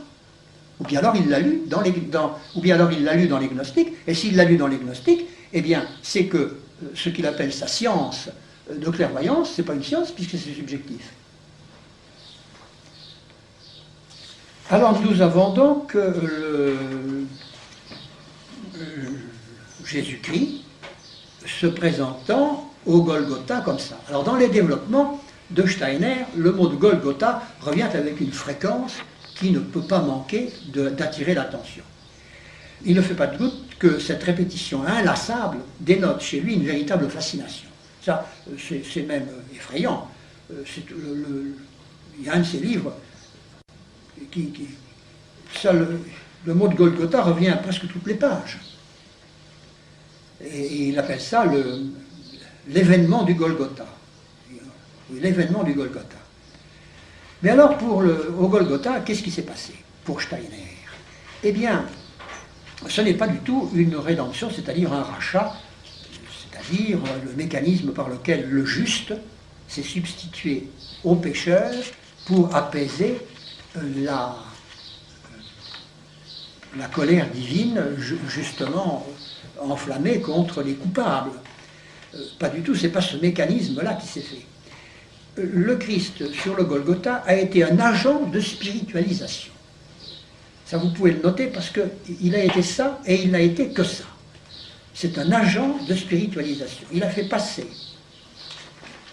Ou bien alors il l'a lu dans les gnostiques, et s'il l'a lu dans les gnostiques, eh bien, c'est que ce qu'il appelle sa science de clairvoyance, c'est pas une science puisque c'est subjectif. Alors nous avons donc Jésus-Christ se présentant au Golgotha comme ça. Alors dans les développements de Steiner, le mot de Golgotha revient avec une fréquence qui ne peut pas manquer d'attirer l'attention. Il ne fait pas de doute que cette répétition inlassable dénote chez lui une véritable fascination. Ça, c'est même effrayant. Il y a un de ses livres le mot de Golgotha revient à presque toutes les pages. Et il appelle ça l'événement du Golgotha. L'événement du Golgotha. Mais alors, au Golgotha, qu'est-ce qui s'est passé pour Steiner? Eh bien, ce n'est pas du tout une rédemption, c'est-à-dire un rachat, c'est-à-dire le mécanisme par lequel le juste s'est substitué au pécheur pour apaiser la colère divine, justement enflammée contre les coupables. Pas du tout, ce n'est pas ce mécanisme-là qui s'est fait. Le Christ sur le Golgotha a été un agent de spiritualisation. Ça, vous pouvez le noter parce qu'il a été ça et il n'a été que ça. C'est un agent de spiritualisation. Il a fait passer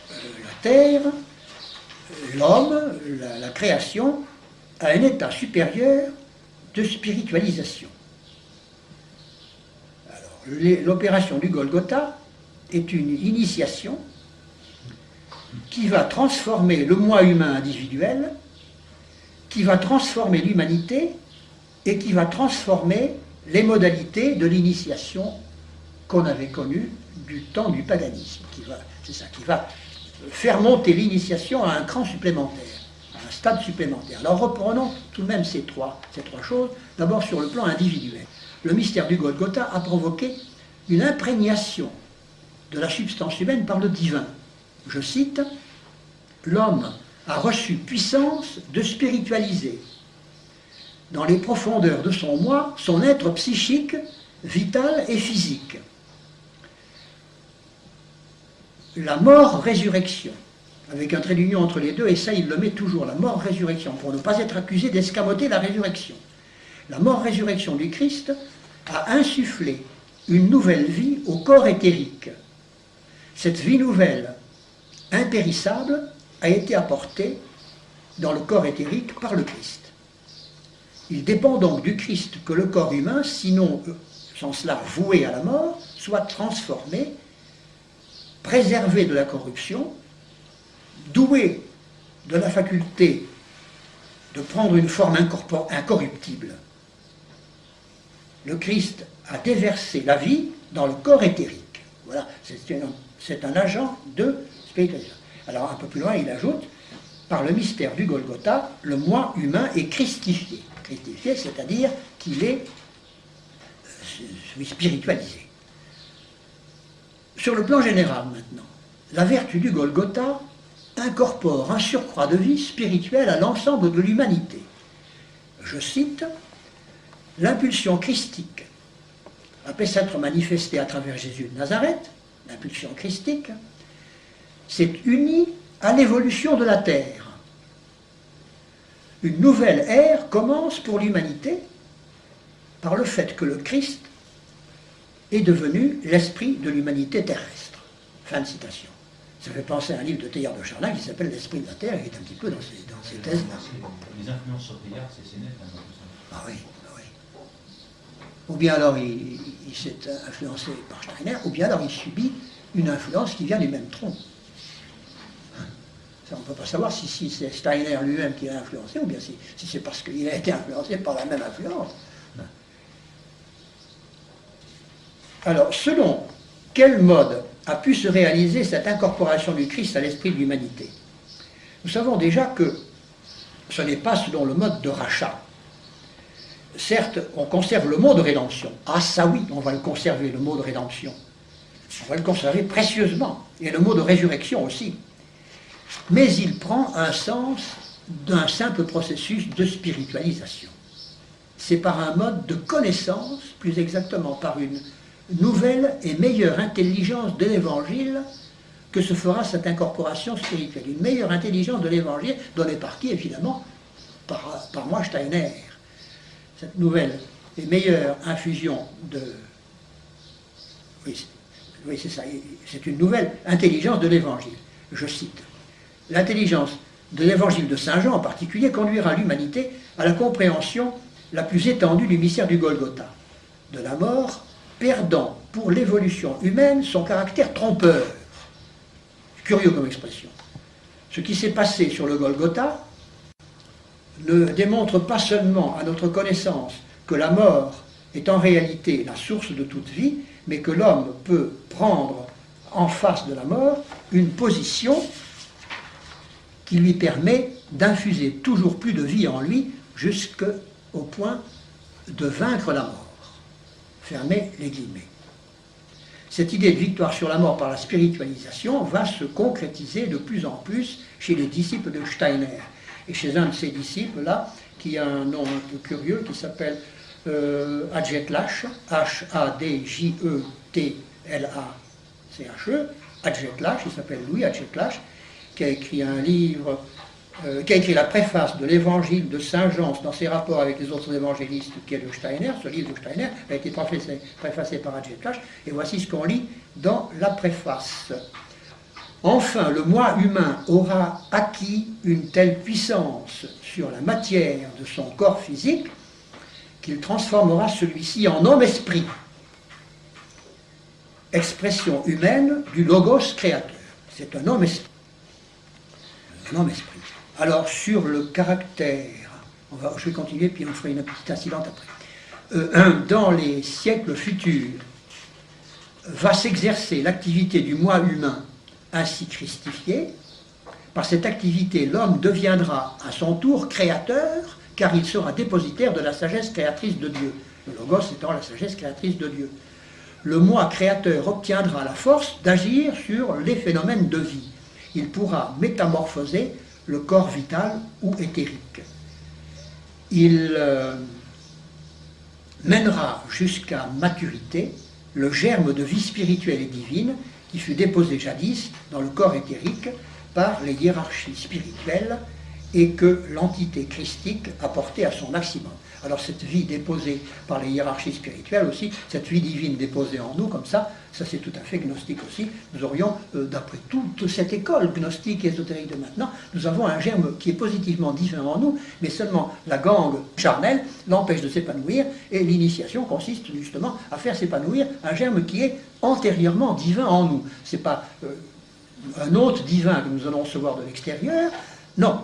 la terre, l'homme, la création, à un état supérieur de spiritualisation. Alors, l'opération du Golgotha est une initiation qui va transformer le moi humain individuel, qui va transformer l'humanité et qui va transformer les modalités de l'initiation qu'on avait connue du temps du paganisme. C'est ça qui va faire monter l'initiation à un cran supplémentaire, à un stade supplémentaire. Alors reprenons tout de même ces trois choses, d'abord sur le plan individuel. Le mystère du Golgotha a provoqué une imprégnation de la substance humaine par le divin. Je cite, « L'homme a reçu puissance de spiritualiser dans les profondeurs de son moi, son être psychique, vital et physique. La mort-résurrection, avec un trait d'union entre les deux, et ça il le met toujours, la mort-résurrection, pour ne pas être accusé d'escamoter la résurrection. La mort-résurrection du Christ a insufflé une nouvelle vie au corps éthérique. Cette vie nouvelle, impérissable, a été apportée dans le corps éthérique par le Christ. Il dépend donc du Christ que le corps humain, sinon sans cela voué à la mort, soit transformé, préservé de la corruption, doué de la faculté de prendre une forme incorruptible. Le Christ a déversé la vie dans le corps éthérique. Voilà, c'est un agent de spiritualisation. Alors un peu plus loin, il ajoute, par le mystère du Golgotha, le moi humain est christifié. Christifié, c'est-à-dire qu'il est spiritualisé. Sur le plan général maintenant, la vertu du Golgotha incorpore un surcroît de vie spirituelle à l'ensemble de l'humanité. Je cite, « L'impulsion christique a pu s'être manifestée à travers Jésus de Nazareth, l'impulsion christique, s'est unie à l'évolution de la terre. Une nouvelle ère commence pour l'humanité par le fait que le Christ est devenu l'esprit de l'humanité terrestre. » Fin de citation. Ça fait penser à un livre de Teilhard de Chardin qui s'appelle L'esprit de la Terre, qui est un petit peu dans ces thèses-là. Les influences sur Teilhard, c'est net. Ah oui, oui. Ou bien alors il s'est influencé par Steiner, ou bien alors il subit une influence qui vient du même tronc. Ça, on ne peut pas savoir si c'est Steiner lui-même qui l'a influencé, ou bien si c'est parce qu'il a été influencé par la même influence. Alors, selon quel mode a pu se réaliser cette incorporation du Christ à l'esprit de l'humanité? Nous savons déjà que ce n'est pas selon le mode de rachat. Certes, on conserve le mot de rédemption. Ah ça oui, on va le conserver, le mot de rédemption. On va le conserver précieusement. Et le mot de résurrection aussi. Mais il prend un sens d'un simple processus de spiritualisation. C'est par un mode de connaissance, plus exactement par une nouvelle et meilleure intelligence de l'Évangile que se fera cette incorporation spirituelle. Une meilleure intelligence de l'Évangile donnée par qui, évidemment? Par moi, Steiner. Cette nouvelle et meilleure infusion Oui, c'est ça, c'est une nouvelle intelligence de l'Évangile. Je cite. L'intelligence de l'Évangile de Saint Jean en particulier conduira l'humanité à la compréhension la plus étendue du mystère du Golgotha, de la mort, perdant pour l'évolution humaine son caractère trompeur. Curieux comme expression. Ce qui s'est passé sur le Golgotha ne démontre pas seulement à notre connaissance que la mort est en réalité la source de toute vie, mais que l'homme peut prendre en face de la mort une position qui lui permet d'infuser toujours plus de vie en lui jusqu'au point de vaincre la mort. Fermez les guillemets. Cette idée de victoire sur la mort par la spiritualisation va se concrétiser de plus en plus chez les disciples de Steiner. Et chez un de ces disciples-là, qui a un nom un peu curieux, qui s'appelle Adjetlache, H-A-D-J-E-T-L-A-C-H-E, Adjetlache, il s'appelle Louis Adjetlache, qui a écrit un livre, qui a écrit la préface de l'évangile de Saint Jean dans ses rapports avec les autres évangélistes, qui est de Steiner. Ce livre de Steiner a été préfacé par Adjetlache, et voici ce qu'on lit dans la préface. Enfin, le moi humain aura acquis une telle puissance sur la matière de son corps physique qu'il transformera celui-ci en homme-esprit, expression humaine du logos créateur. C'est un homme-esprit. Un homme-esprit. Alors, sur le caractère, je vais continuer, puis on fera une petite incidente après. Dans les siècles futurs, va s'exercer l'activité du moi humain ainsi christifié. Par cette activité, l'homme deviendra à son tour créateur, car il sera dépositaire de la sagesse créatrice de Dieu. Le logos étant la sagesse créatrice de Dieu. Le moi créateur obtiendra la force d'agir sur les phénomènes de vie. Il pourra métamorphoser le corps vital ou éthérique. Il mènera jusqu'à maturité le germe de vie spirituelle et divine qui fut déposé jadis dans le corps éthérique par les hiérarchies spirituelles et que l'entité christique a porté à son maximum. Alors cette vie déposée par les hiérarchies spirituelles aussi, cette vie divine déposée en nous comme ça c'est tout à fait gnostique aussi. Nous aurions, d'après toute cette école gnostique et ésotérique de maintenant, nous avons un germe qui est positivement divin en nous, mais seulement la gangue charnelle l'empêche de s'épanouir, et l'initiation consiste justement à faire s'épanouir un germe qui est antérieurement divin en nous. Ce n'est pas un autre divin que nous allons recevoir de l'extérieur, non,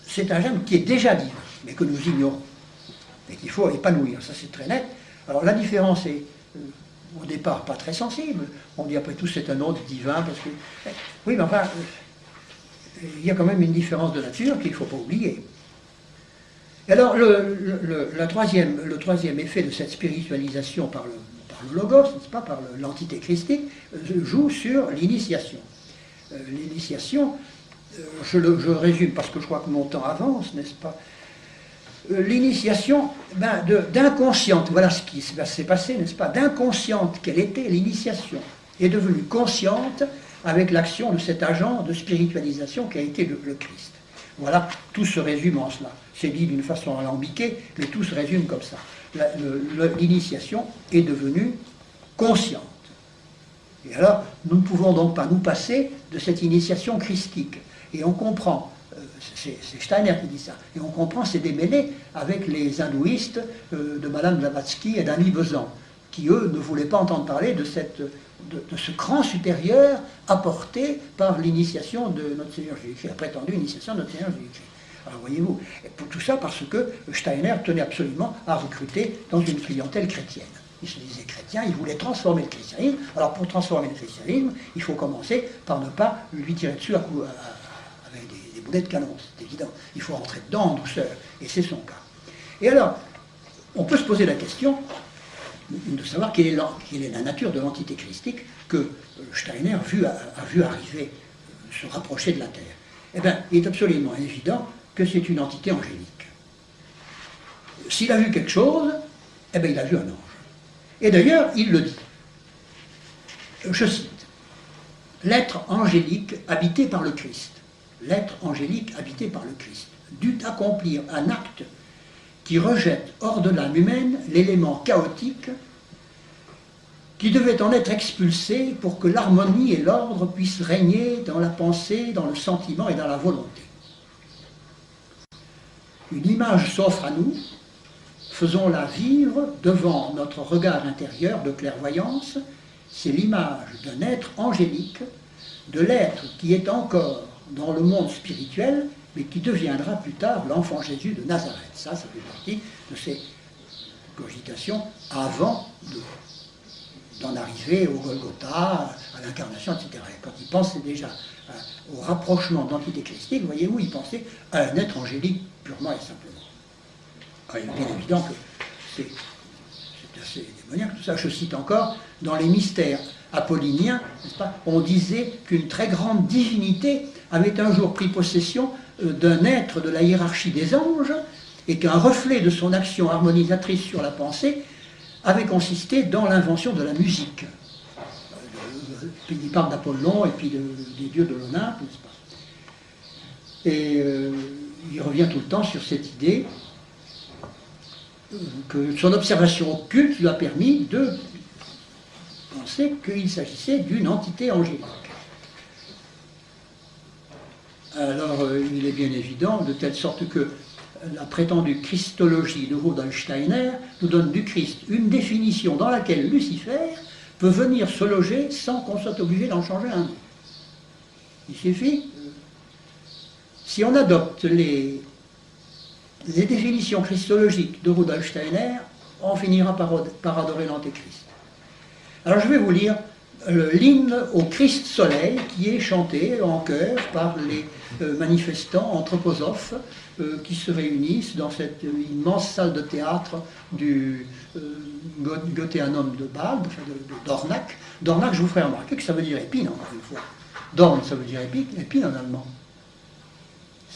c'est un germe qui est déjà divin, mais que nous ignorons, et qu'il faut épanouir, ça c'est très net. Alors la différence est au départ pas très sensible, on dit après tout c'est un autre divin, parce que... Oui, mais enfin, il y a quand même une différence de nature qu'il ne faut pas oublier. Et alors le troisième effet de cette spiritualisation par le logos, n'est-ce pas, par l'entité christique, joue sur l'initiation. L'initiation, je résume parce que je crois que mon temps avance, n'est-ce pas? L'initiation d'inconsciente, voilà ce qui s'est passé, n'est-ce pas? D'inconsciente qu'elle était, l'initiation est devenue consciente avec l'action de cet agent de spiritualisation qui a été le Christ. Voilà, tout se résume en cela. C'est dit d'une façon alambiquée, mais tout se résume comme ça. L'initiation est devenue consciente. Et alors, nous ne pouvons donc pas nous passer de cette initiation christique. Et on comprend, c'est Steiner qui dit ça, et on comprend ces démêlés avec les hindouistes de Madame Blavatsky et d'Annie Besant, qui eux ne voulaient pas entendre parler de ce cran supérieur apporté par l'initiation de notre Seigneur Jésus-Christ, la prétendue initiation de notre Seigneur Jésus-Christ. Alors voyez-vous, pour tout ça parce que Steiner tenait absolument à recruter dans une clientèle chrétienne. Il se disait chrétien, il voulait transformer le christianisme. Alors pour transformer le christianisme, il faut commencer par ne pas lui tirer dessus avec des boulets de canon, c'est évident. Il faut rentrer dedans en douceur, et c'est son cas. Et alors, on peut se poser la question de savoir quelle est la nature de l'entité christique que Steiner a vu arriver, se rapprocher de la Terre. Eh bien, il est absolument évident que c'est une entité angélique. S'il a vu quelque chose, eh bien, il a vu un ange. Et d'ailleurs, il le dit. Je cite, « L'être angélique habité par le Christ, l'être angélique habité par le Christ, dut accomplir un acte qui rejette hors de l'âme humaine l'élément chaotique qui devait en être expulsé pour que l'harmonie et l'ordre puissent régner dans la pensée, dans le sentiment et dans la volonté. Une image s'offre à nous, faisons-la vivre devant notre regard intérieur de clairvoyance. C'est l'image d'un être angélique, de l'être qui est encore dans le monde spirituel, mais qui deviendra plus tard l'enfant Jésus de Nazareth. Ça fait partie de ces cogitations avant d'en arriver au Golgotha, à l'incarnation, etc. Et quand il pensait déjà au rapprochement d'entité christique, voyez-vous, il pensait à un être angélique purement et simplement. Alors, il est bien évident que c'est assez démoniaque tout ça. Je cite encore, dans les mystères apolliniens, n'est-ce pas, on disait qu'une très grande divinité avait un jour pris possession d'un être de la hiérarchie des anges et qu'un reflet de son action harmonisatrice sur la pensée avait consisté dans l'invention de la musique. Il parle d'Apollon et puis des dieux de l'Olympe, n'est-ce pas. Et il revient tout le temps sur cette idée que son observation occulte lui a permis de penser qu'il s'agissait d'une entité angélique. Alors, il est bien évident, de telle sorte que la prétendue christologie de Rudolf Steiner nous donne du Christ une définition dans laquelle Lucifer peut venir se loger sans qu'on soit obligé d'en changer un mot. Il suffit, si on adopte les définitions christologiques de Rudolf Steiner, on finira par adorer l'Antéchrist. Alors je vais vous lire l'hymne au Christ Soleil qui est chanté en chœur par les manifestants anthroposophes qui se réunissent dans cette immense salle de théâtre du Goetheanum de Bâle, de Dornach. Dornach, je vous ferai remarquer que ça veut dire épine, encore une fois. Dorn, ça veut dire épine en allemand.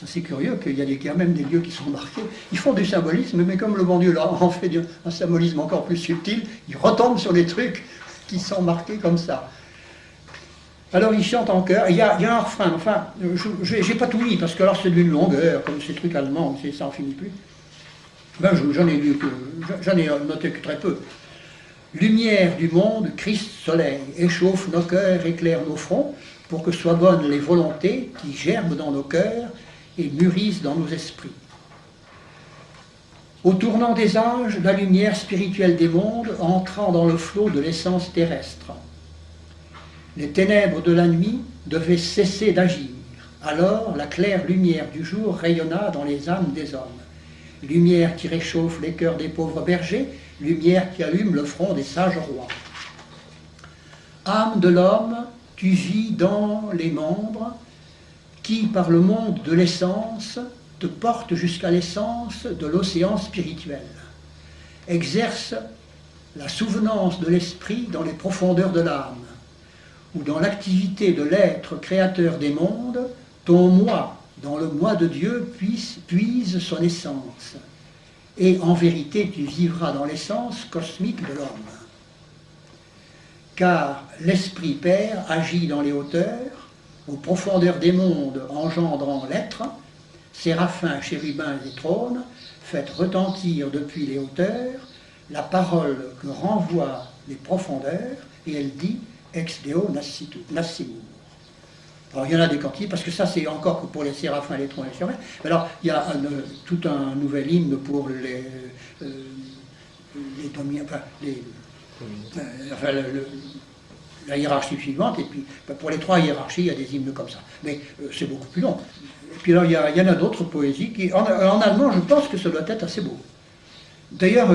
C'est curieux qu'il y a quand même des lieux qui sont marqués. Ils font du symbolisme, mais comme le bon Dieu là en fait un symbolisme encore plus subtil, ils retombent sur les trucs qui sont marqués comme ça. Alors ils chantent en chœur, il y a un refrain, enfin, je n'ai pas tout mis, parce que alors c'est d'une longueur, comme ces trucs allemands, ça n'en finit plus. Ben, j'en ai noté que très peu. Lumière du monde, Christ soleil, échauffe nos cœurs, éclaire nos fronts, pour que soient bonnes les volontés qui germent dans nos cœurs et mûrissent dans nos esprits. Au tournant des âges, la lumière spirituelle des mondes entrant dans le flot de l'essence terrestre. Les ténèbres de la nuit devaient cesser d'agir. Alors la claire lumière du jour rayonna dans les âmes des hommes. Lumière qui réchauffe les cœurs des pauvres bergers, lumière qui allume le front des sages rois. Âme de l'homme, tu vis dans les membres qui, par le monde de l'essence, te porte jusqu'à l'essence de l'océan spirituel. Exerce la souvenance de l'esprit dans les profondeurs de l'âme, ou dans l'activité de l'être créateur des mondes, ton moi, dans le moi de Dieu, puise son essence. Et en vérité, tu vivras dans l'essence cosmique de l'homme. Car l'Esprit Père agit dans les hauteurs, aux profondeurs des mondes engendrant l'être, séraphins, chérubins et trônes, faites retentir depuis les hauteurs la parole que renvoient les profondeurs, et elle dit ex deo nascimur. Alors il y en a des cantiques, parce que ça c'est encore que pour les séraphins, les trônes et les chérubins. Alors il y a tout un nouvel hymne pour la hiérarchie suivante, et puis pour les trois hiérarchies, il y a des hymnes comme ça. Mais c'est beaucoup plus long. Et puis alors, il y en a d'autres poésies qui, en allemand, je pense que ça doit être assez beau. D'ailleurs,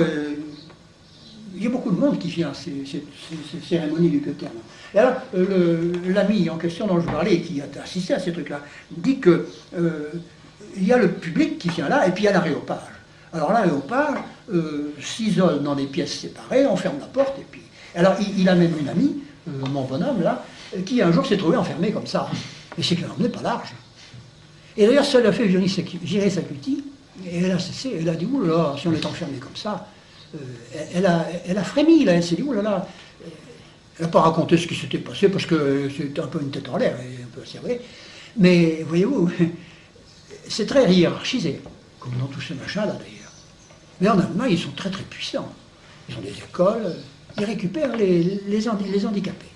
il y a beaucoup de monde qui vient à ces cérémonies du Goetheanum. Et alors, l'ami en question dont je vous parlais, qui a assisté à ces trucs-là, dit que il y a le public qui vient là, et puis il y a l'aréopage. Alors l'aréopage s'isole dans des pièces séparées, on ferme la porte, et puis... Alors, il a même une amie, mon bonhomme, là, qui un jour s'est trouvé enfermé comme ça. Et c'est qu'elle n'emmenait pas large. Et d'ailleurs, ça l'a fait gérer sa cutie, et elle a cessé, elle a dit, oulala, si on est enfermé comme ça, elle a frémi, là, elle s'est dit, oulala, elle n'a pas raconté ce qui s'était passé, parce que c'était un peu une tête en l'air, et un peu asservée, mais voyez-vous, c'est très hiérarchisé, comme dans tous ces machins-là, d'ailleurs. Mais en Allemagne, ils sont très très puissants. Ils ont des écoles, Ils récupèrent les handicapés.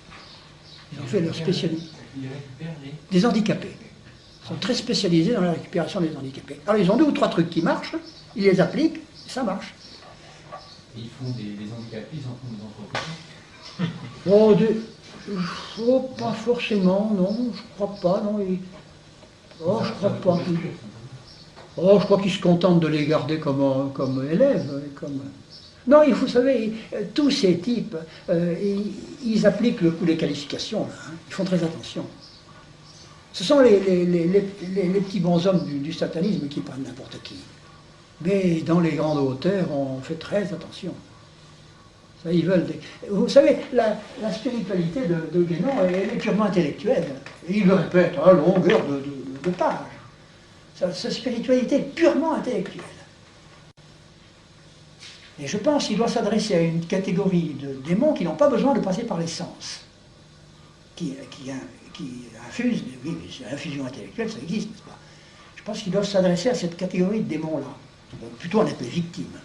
Ils ont fait leur spécialité. Ils récupèrent Des handicapés. Ils sont très spécialisés dans la récupération des handicapés. Alors ils ont 2 ou 3 trucs qui marchent, ils les appliquent, et ça marche. Et ils font des handicapés, ils en font des entreprises. Oh, pas forcément, non, je crois pas, non. Oh, je crois pas. Oh, je crois qu'ils se contentent de les garder comme élèves. Non, vous savez, tous ces types, ils appliquent le coup des qualifications, là, hein. Ils font très attention. Ce sont les petits bonshommes du satanisme qui prennent n'importe qui. Mais dans les grandes hauteurs, on fait très attention. Ça, ils veulent Vous savez, la spiritualité de Guénon, elle est purement intellectuelle. Et il le répète à longueur de page. Sa spiritualité est purement intellectuelle. Et je pense qu'il doit s'adresser à une catégorie de démons qui n'ont pas besoin de passer par les sens. Qui infusent, oui, l'infusion intellectuelle, ça existe, n'est-ce pas? Je pense qu'ils doivent s'adresser à cette catégorie de démons-là. Plutôt en être les victimes.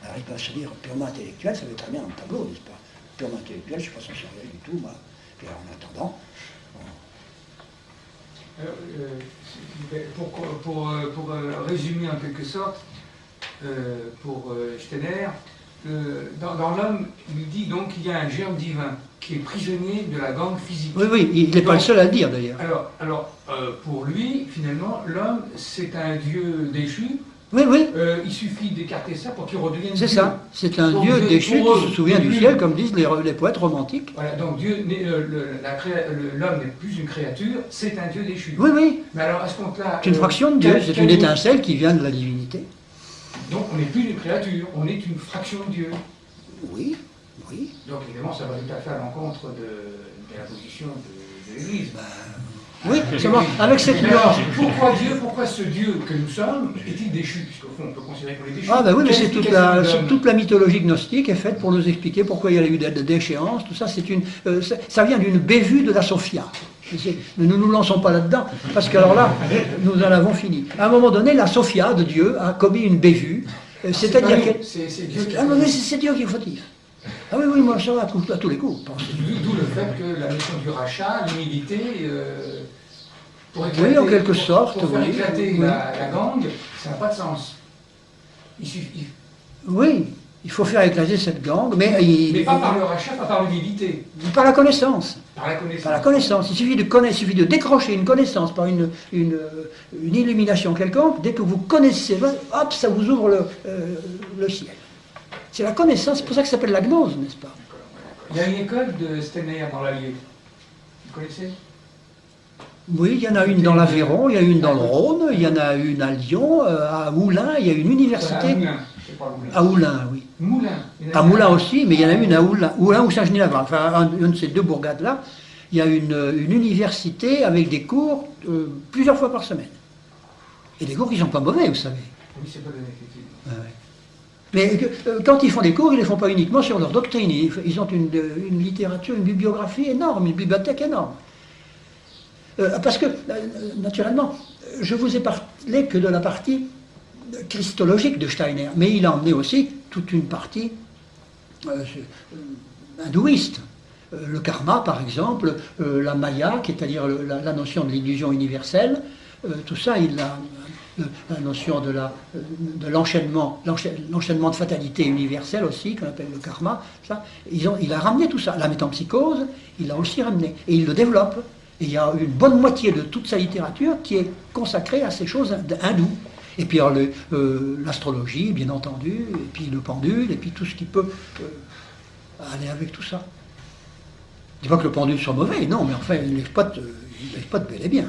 Alors ils peuvent se dire purement intellectuel, ça veut très bien dans le tableau, n'est-ce pas? Purement intellectuel, je ne suis pas son cerveau du tout, moi. Puis en attendant. Pour résumer en quelque sorte, pour Steiner, dans l'homme, il dit donc qu'il y a un germe divin qui est prisonnier de la gangue physique. Oui, il n'est pas le seul à le dire d'ailleurs. Alors pour lui, finalement, l'homme, c'est un dieu déchu. Oui. Il suffit d'écarter ça pour qu'il redevienne C'est Dieu. ça, c'est un dieu déchu qui se souvient du ciel, comme disent les poètes romantiques. Voilà, donc l'homme n'est plus une créature, c'est un dieu déchu. Oui. Mais alors, à ce compte-là... C'est une fraction de Dieu, c'est une étincelle qui vient de la divinité. Donc on n'est plus une créature, on est une fraction de Dieu. Oui. Donc évidemment, ça va tout à fait à l'encontre de la position de l'Église. Oui, c'est bon. Avec cette nuance. Pourquoi ce Dieu que nous sommes est-il déchu? Puisqu'au fond, on peut considérer qu'on est déchu. Ah ben oui, mais c'est toute la mythologie gnostique est faite pour nous expliquer pourquoi il y a eu des déchéances. Tout ça, ça vient d'une bévue de la Sophia. Ne nous lançons pas là-dedans, parce que alors là, nous en avons fini. À un moment donné, la Sophia de Dieu a commis une bévue, c'est-à-dire que... C'est Dieu qui est fautif. Ah oui, moi ça va à tous les coups. D'où le fait que la notion du rachat, l'humilité, pour en quelque sorte, pour faire éclater la gangue, ça n'a pas de sens. Il suffit. Oui, il faut faire éclater cette gangue, mais pas par le rachat, pas par l'humilité. Par la connaissance. Par la connaissance. Il suffit de décrocher une connaissance par une illumination quelconque. Dès que vous connaissez, hop, ça vous ouvre le ciel. C'est la connaissance, c'est pour ça que ça s'appelle la gnose, n'est-ce pas? Il y a une école de Steiner dans l'Allier. Vous connaissez? Oui, il y en a une dans l'Aveyron, il y en a une dans le Rhône, il y en a une à Lyon, à Moulins, il y a une université. À Moulins, oui. Moulins. À Moulins aussi, mais il y en a une à Moulins ou Saint-Genis-Laval. Enfin, une de ces 2 bourgades-là, il y a une université avec des cours plusieurs fois par semaine. Et des cours qui ne sont pas mauvais, vous savez. Oui, c'est pas donné, effectivement. Ouais. Mais quand ils font des cours, ils ne les font pas uniquement sur leur doctrine. Ils ont une littérature, une bibliographie énorme, une bibliothèque énorme. Parce que, naturellement, je vous ai parlé que de la partie christologique de Steiner, mais il a emmené aussi toute une partie hindouiste. Le karma, par exemple, la maya, c'est-à-dire la notion de l'illusion universelle, tout ça, il a... La notion de l'enchaînement de fatalité universelle aussi, qu'on appelle le karma, ça, il a ramené tout ça. La métempsychose, il l'a aussi ramené. Et il le développe. Et il y a une bonne moitié de toute sa littérature qui est consacrée à ces choses hindoues. Et puis l'astrologie, bien entendu, et puis le pendule, et puis tout ce qui peut aller avec tout ça. Je ne dis pas que le pendule soit mauvais, non, mais enfin, il l'exploite bel et bien.